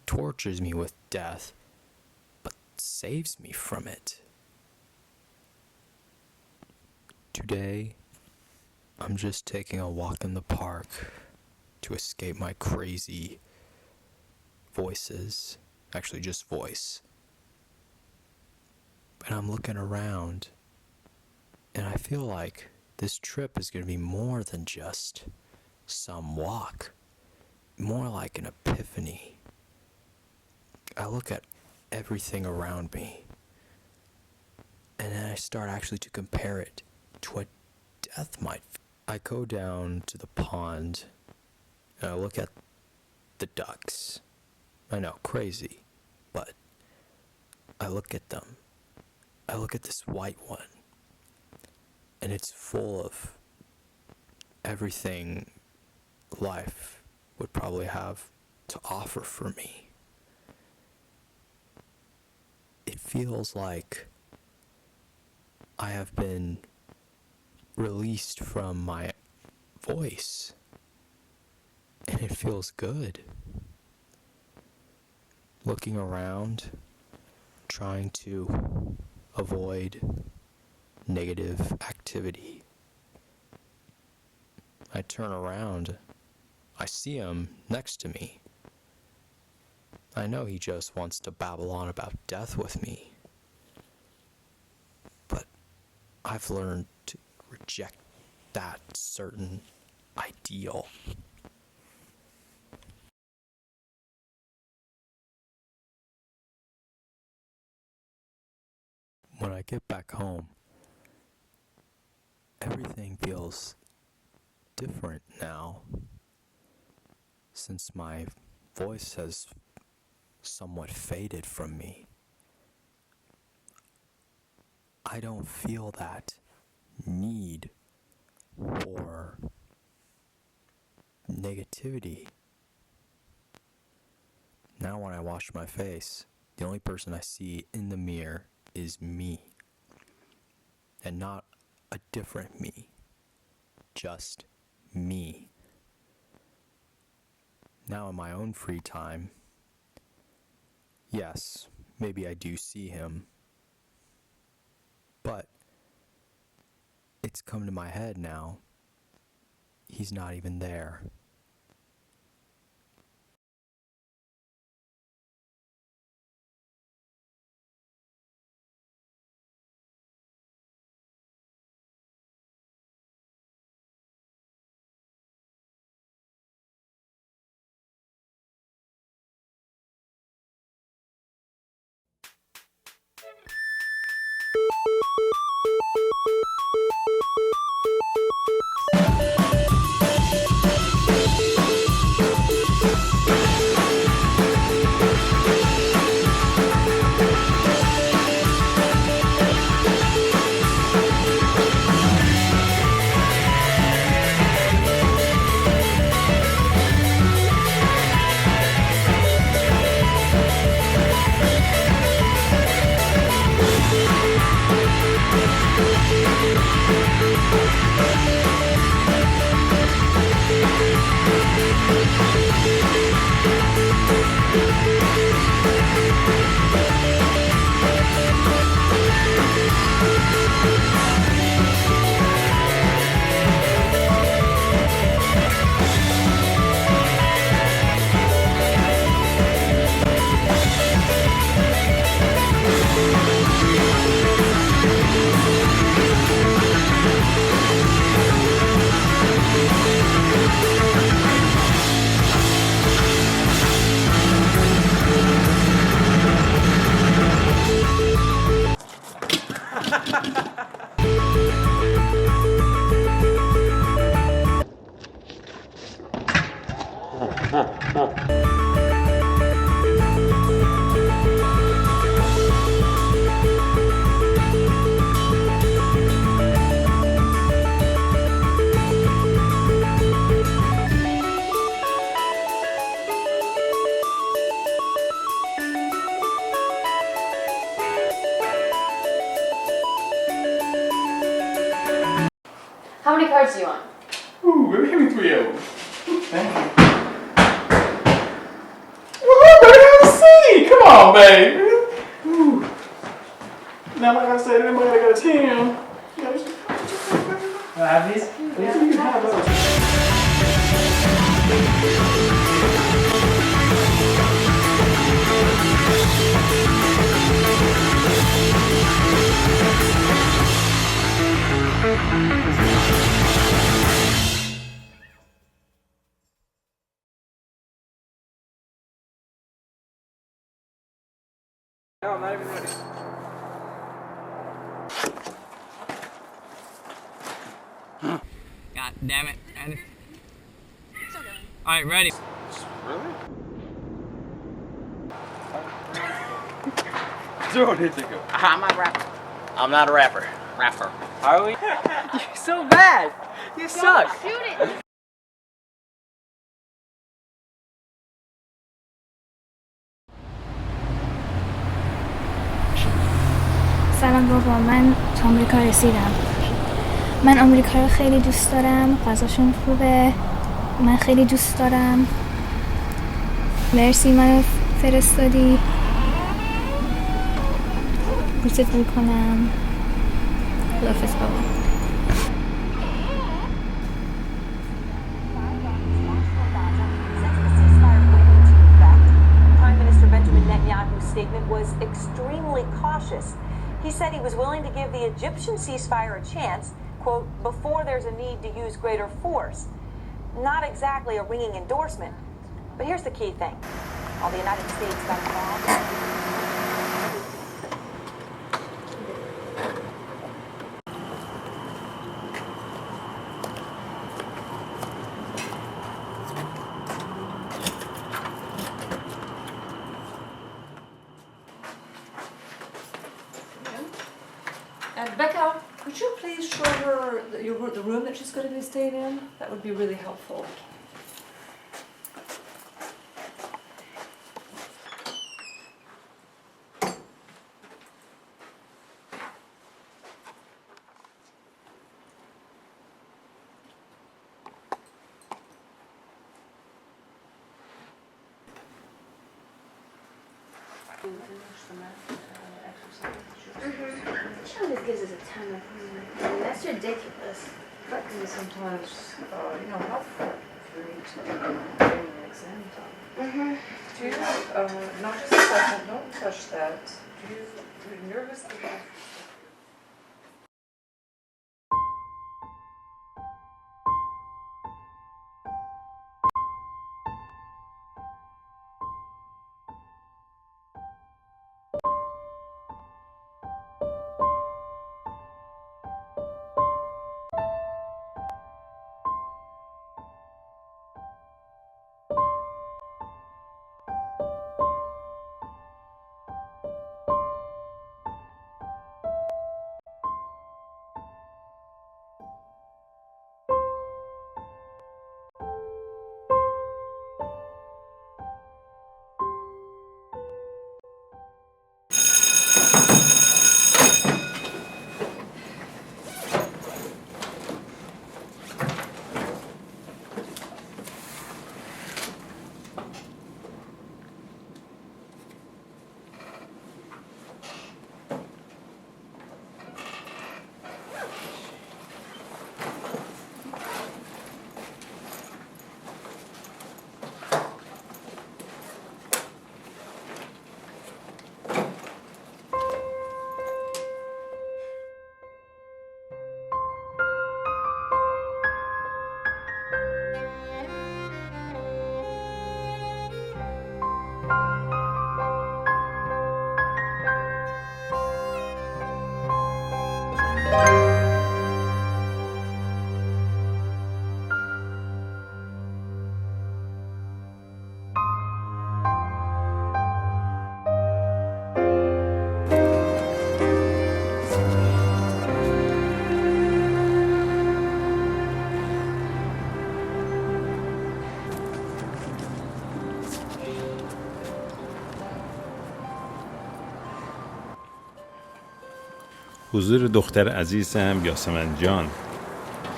tortures me with death, but saves me from it. Today, I'm just taking a walk in the park to escape my crazy voices. Actually, just voice. And I'm looking around, and I feel like this trip is going to be more than just some walk. More like an epiphany. I look at everything around me, and then I start actually to compare it to what death might feel. I go down to the pond, and I look at the ducks. I know, crazy, but I look at them. I look at this white one, and it's full of everything life would probably have to offer for me. It feels like I have been released from my voice, and it feels good. Looking around, trying to avoid negative activity. I turn around, I see him next to me. I know he just wants to babble on about death with me, but I've learned to reject that certain ideal. When I get back home, everything feels different now, since my voice has somewhat faded from me. I don't feel that need for negativity. Now when I wash my face, the only person I see in the mirror is me. And not a different me. Just me. Now in my own free time, yes, maybe I do see him, but it's come to my head now, he's not even there. How many cards do you want? Ooh, baby, give me 3 of them. Thank you. Woohoo, baby, have a seat. Come on, baby. Ooh. Now, like I said, anybody that got a 10. Have these? Yeah, you can have those. No, I'm not even ready. God damn it. Alright, ready. Really? Don't hit the go. I'm not a rapper. I'm not a rapper. Rapper. Are we? You're so bad. You suck. Shoot it. سلام بابا، من تو آمریکا رسیدم. من آمریکا رو خیلی دوست دارم، غذاشون خوبه، من خیلی دوست دارم. مرسی منو فرستادی. دوستت میکنم. خداحافظ بابا. Prime Minister Benjamin Netanyahu's statement was extremely cautious. He said he was willing to give the Egyptian ceasefire a chance, quote, before there's a need to use greater force. Not exactly a ringing endorsement. But here's the key thing. While the United States got involved... Becca, could you please show her the room that she's going to be staying in? That would be really helpful. She always gives us a ton of homework. I mean, that's ridiculous. That can be sometimes, helpful for you to bring an exam time. Do you, not just a second, don't touch that. Do you nervous about... حضور دختر عزیزم یاسمن جان،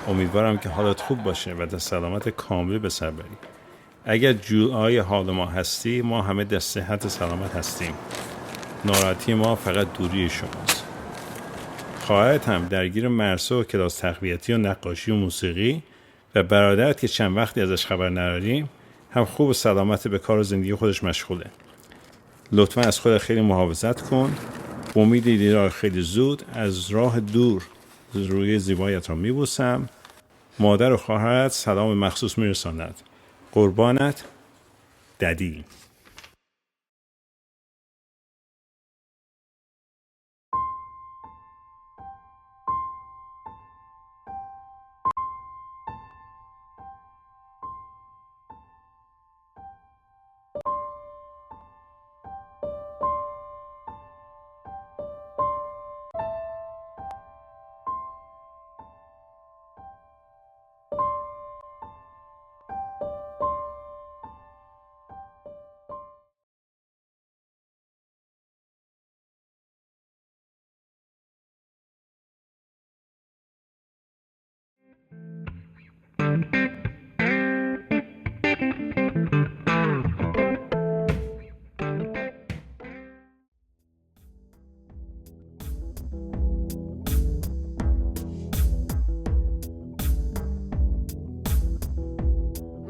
امیدوارم که حالت خوب باشه و در سلامت کاملی به سر بری. اگر جویای حال ما هستی، ما همه در صحت سلامت هستیم. ناراحتی ما فقط دوری شماست. خواهرت هم درگیر مرسه و کلاس تقویتی و نقاشی و موسیقی و برادرت که چند وقتی ازش خبر نداریم هم خوب و سلامت به کار و زندگی خودش مشغوله. لطفا از خودت خیلی محافظت کن. امید دیدار خیلی زود. از راه دور روی زیبایت را میبوسم. مادر و خواهرت سلام مخصوص میرساند. قربانت، ددی.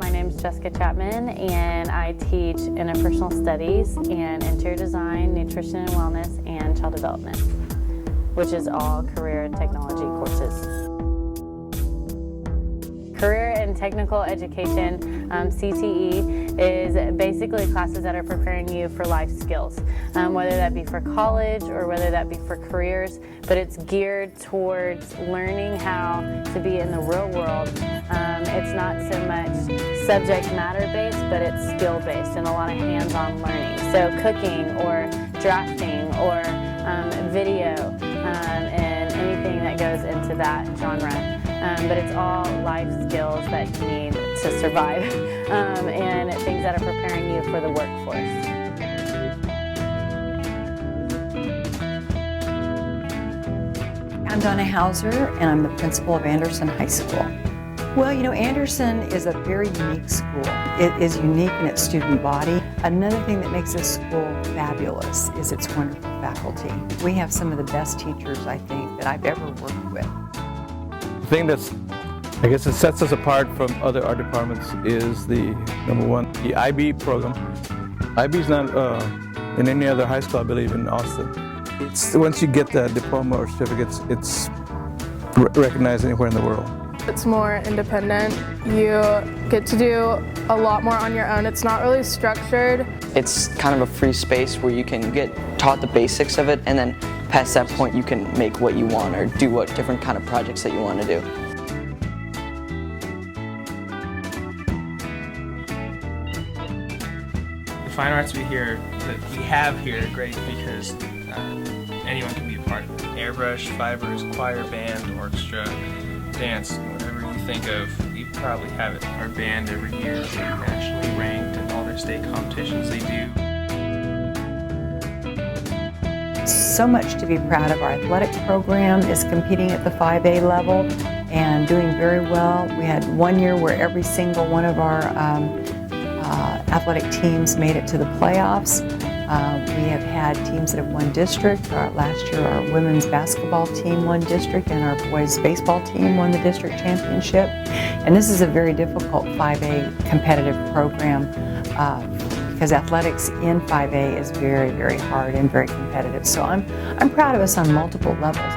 My name is Jessica Chapman, and I teach interpersonal studies and interior design, nutrition and wellness, and child development, which is all career and technology courses. Career and technical education, CTE, is basically classes that are preparing you for life skills, whether that be for college or whether that be for careers, but it's geared towards learning how to be in the real world. It's not so much subject matter based, but it's skill based and a lot of hands-on learning. So cooking or drafting or video and anything that goes into that genre. But it's all life skills that you need to survive and things that are preparing you for the workforce. I'm Donna Hauser, and I'm the principal of Anderson High School. Well, you know, Anderson is a very unique school. It is unique in its student body. Another thing that makes this school fabulous is its wonderful faculty. We have some of the best teachers, I think, that I've ever worked with. The thing that's, I guess, it sets us apart from other art departments is the, number one, the IB program. IB is not in any other high school, I believe, in Austin. It's, once you get that diploma or certificates, it's recognized anywhere in the world. It's more independent. You get to do a lot more on your own. It's not really structured. It's kind of a free space where you can get taught the basics of it, and then past that point you can make what you want or do what different kind of projects that you want to do. The fine arts that we have here are great because anyone can be a part of it. Airbrush, fibers, choir, band, orchestra, dance, whatever you think of, we probably have it. Our band every year is nationally ranked in all their state competitions they do. So much to be proud of. Our athletic program is competing at the 5A level and doing very well. We had one year where every single one of our athletic teams made it to the playoffs. We have had teams that have won district. Last year our women's basketball team won district and our boys baseball team won the district championship. And this is a very difficult 5A competitive program because athletics in 5A is very, very hard and very competitive. So I'm proud of us on multiple levels.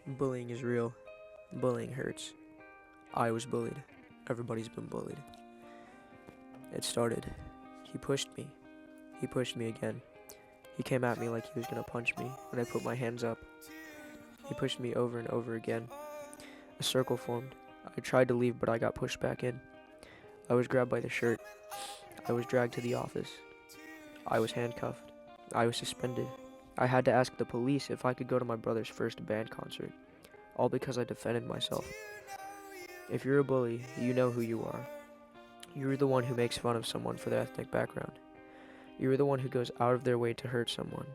Bullying is real. Bullying hurts. I was bullied. Everybody's been bullied. It started. He pushed me. He pushed me again. He came at me like he was gonna punch me, and I put my hands up. He pushed me over and over again. A circle formed. I tried to leave, but I got pushed back in. I was grabbed by the shirt. I was dragged to the office. I was handcuffed. I was suspended. I had to ask the police if I could go to my brother's first band concert, all because I defended myself. If you're a bully, you know who you are. You're the one who makes fun of someone for their ethnic background. You're the one who goes out of their way to hurt someone.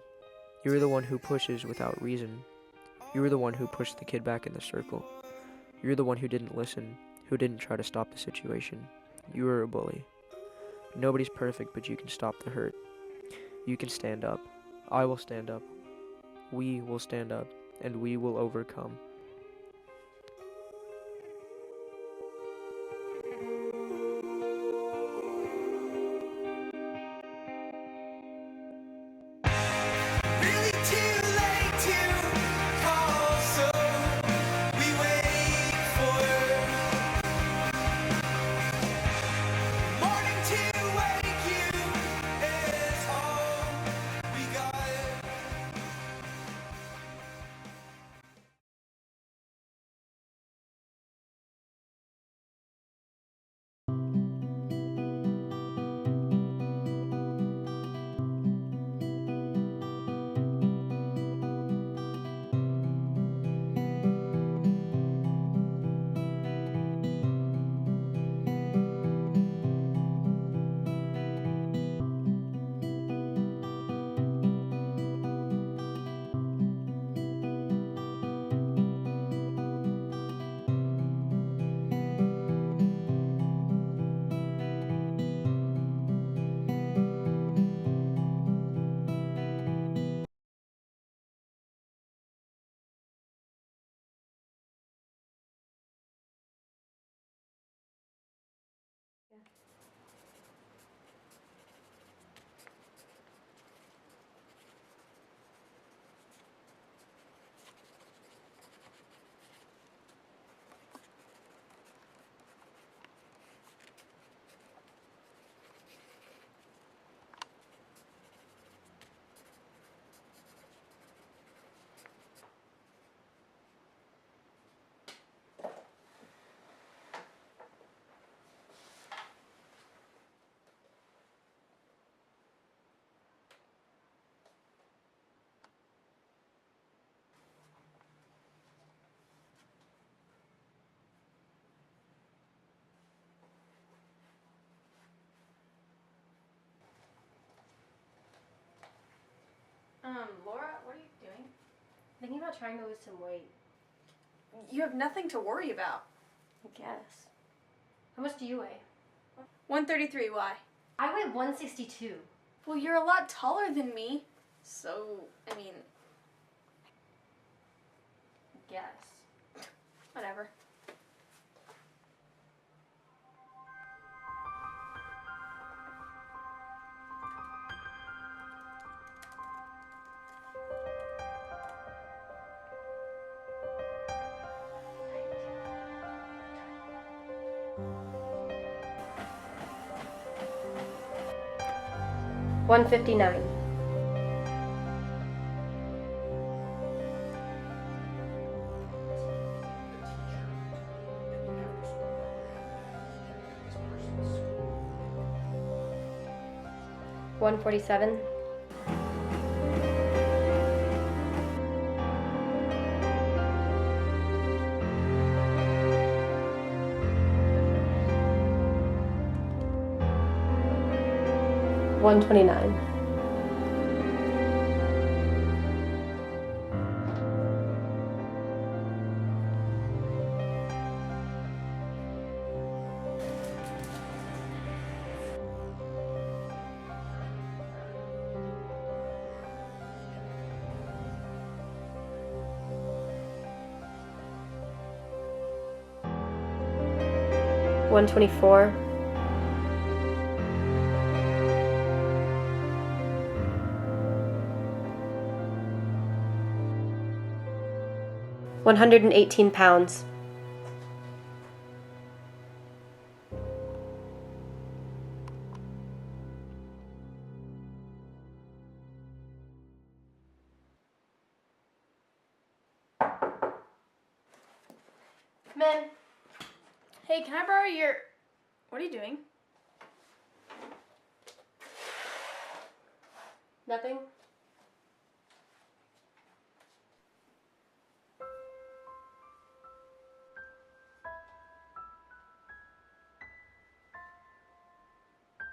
You're the one who pushes without reason. You're the one who pushed the kid back in the circle. You're the one who didn't listen, who didn't try to stop the situation. You were a bully. Nobody's perfect, but you can stop the hurt. You can stand up. I will stand up. We will stand up, and we will overcome. Laura, what are you doing? Thinking about trying to lose some weight. You have nothing to worry about. I guess. How much do you weigh? 133, why? I weigh 162. Well, you're a lot taller than me. So, I mean... Guess. Whatever. $159. $147. $129. $124. 118 pounds. Men. Hey, can I borrow your... What are you doing? Nothing?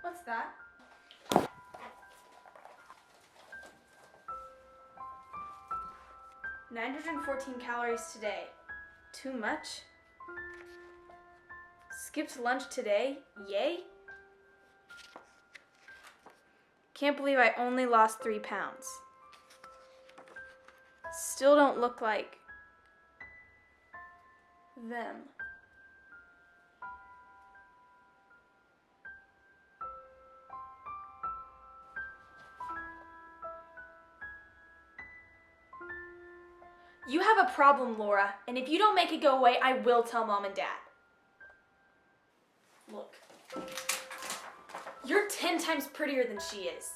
What's that? $914 calories today. Too much? Skipped lunch today? Yay? Can't believe I only lost 3 pounds. Still don't look like them. You have a problem, Laura, and if you don't make it go away, I will tell Mom and Dad. Look. You're 10 times prettier than she is.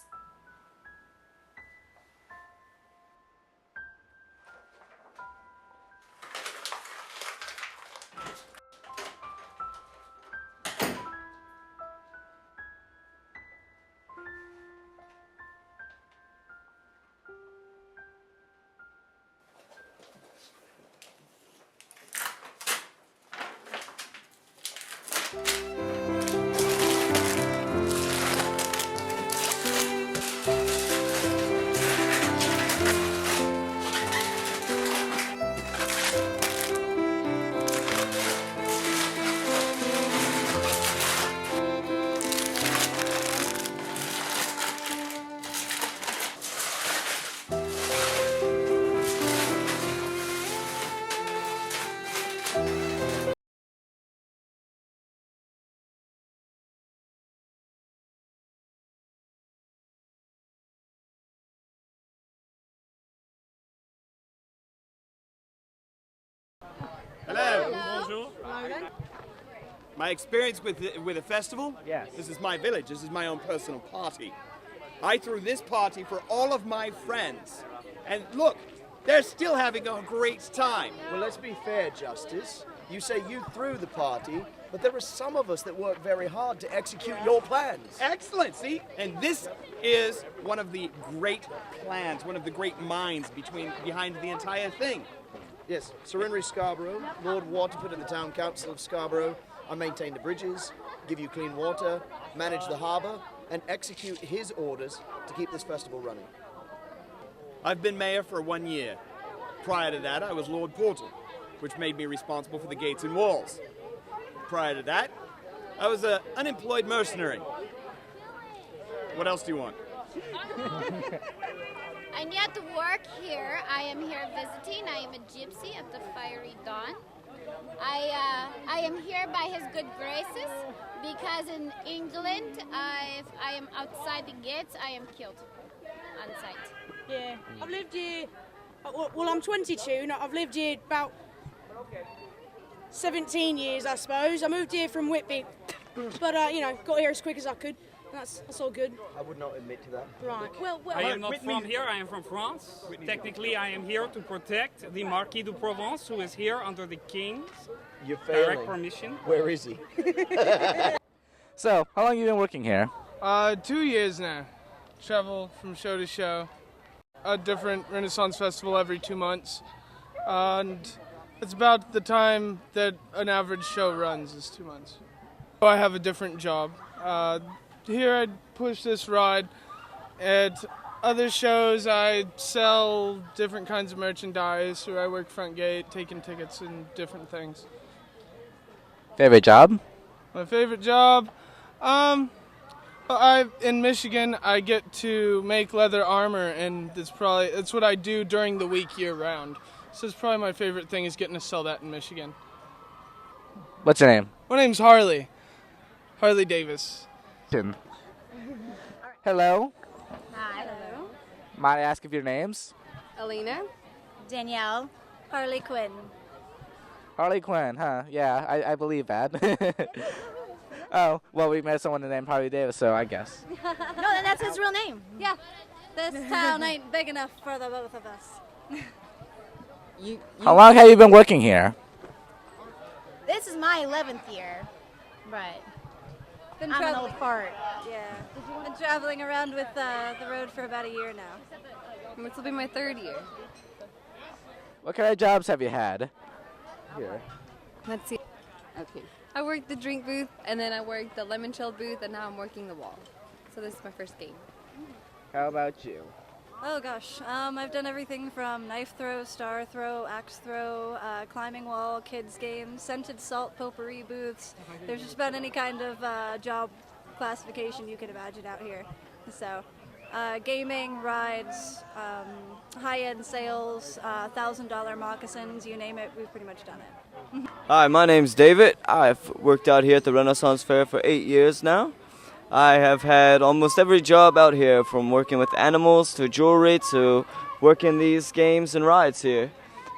Hello. Bonjour. My experience with a festival? Yes. This is my village. This is my own personal party. I threw this party for all of my friends. And look, they're still having a great time. Well, let's be fair, Justice. You say you threw the party, but there are some of us that work very hard to execute your plans. Excellent, see? And this is one of the great plans, one of the great minds behind the entire thing. Yes, Sir Henry Scarborough, Lord Waterford of the Town Council of Scarborough. I maintain the bridges, give you clean water, manage the harbour, and execute his orders to keep this festival running. I've been mayor for 1 year. Prior to that, I was Lord Portal, which made me responsible for the gates and walls. Prior to that, I was an unemployed mercenary. What else do you want? I need to work here. I am here visiting. I am a gypsy of the fiery dawn. I am here by his good graces because in England, if I am outside the gates, I am killed on sight. Yeah, I've lived here, well, I'm 22, and I've lived here about 17 years, I suppose. I moved here from Whitby, but, you know, got here as quick as I could. That's all good. I would not admit to that. Right. Well, I am not from here, I am from France. Technically, I am here to protect the Marquis de Provence, who is here under the King's direct permission. Where is he? So, how long have you been working here? 2 years now. Travel from show to show. A different Renaissance festival every 2 months. And it's about the time that an average show runs is 2 months. I have a different job. Here I push this ride. At other shows I sell different kinds of merchandise, or I work front gate taking tickets and different things. Favorite job? My favorite job? In Michigan I get to make leather armor, and it's what I do during the week year round. So it's probably my favorite thing is getting to sell that in Michigan. What's your name? My name's Harley. Harley Davis. Hello. Hi. Hello. Might I ask if your names? Alina. Danielle. Harley Quinn. Harley Quinn, huh? Yeah, I believe that. Oh, well, we met someone named Harley Davis, so I guess. No, and that's his real name. Yeah. This town ain't big enough for the both of us. How long have you been working here? This is my 11th year. Right. I'm an old fart. Yeah. Been traveling around with the road for about a year now. This will be my 3rd year. What kind of jobs have you had here? Let's see. Okay. I worked the drink booth, and then I worked the lemon chill booth, and now I'm working the wall. So this is my first game. How about you? Oh gosh, I've done everything from knife throw, star throw, axe throw, climbing wall, kids games, scented salt, potpourri booths. There's just about any kind of job classification you can imagine out here. So, gaming, rides, high-end sales, $1,000 moccasins, you name it, we've pretty much done it. Hi, my name's David. I've worked out here at the Renaissance Fair for 8 years now. I have had almost every job out here, from working with animals to jewelry to working these games and rides here.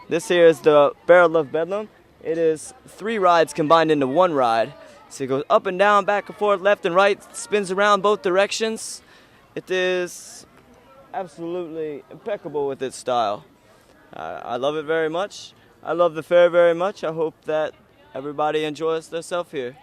This here is the Barrel of Bedlam. It is 3 rides combined into 1 ride. So it goes up and down, back and forth, left and right, spins around both directions. It is absolutely impeccable with its style. I love it very much. I love the fair very much. I hope that everybody enjoys themselves here.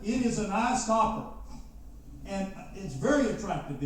It is a nice copper, and it's very attractive.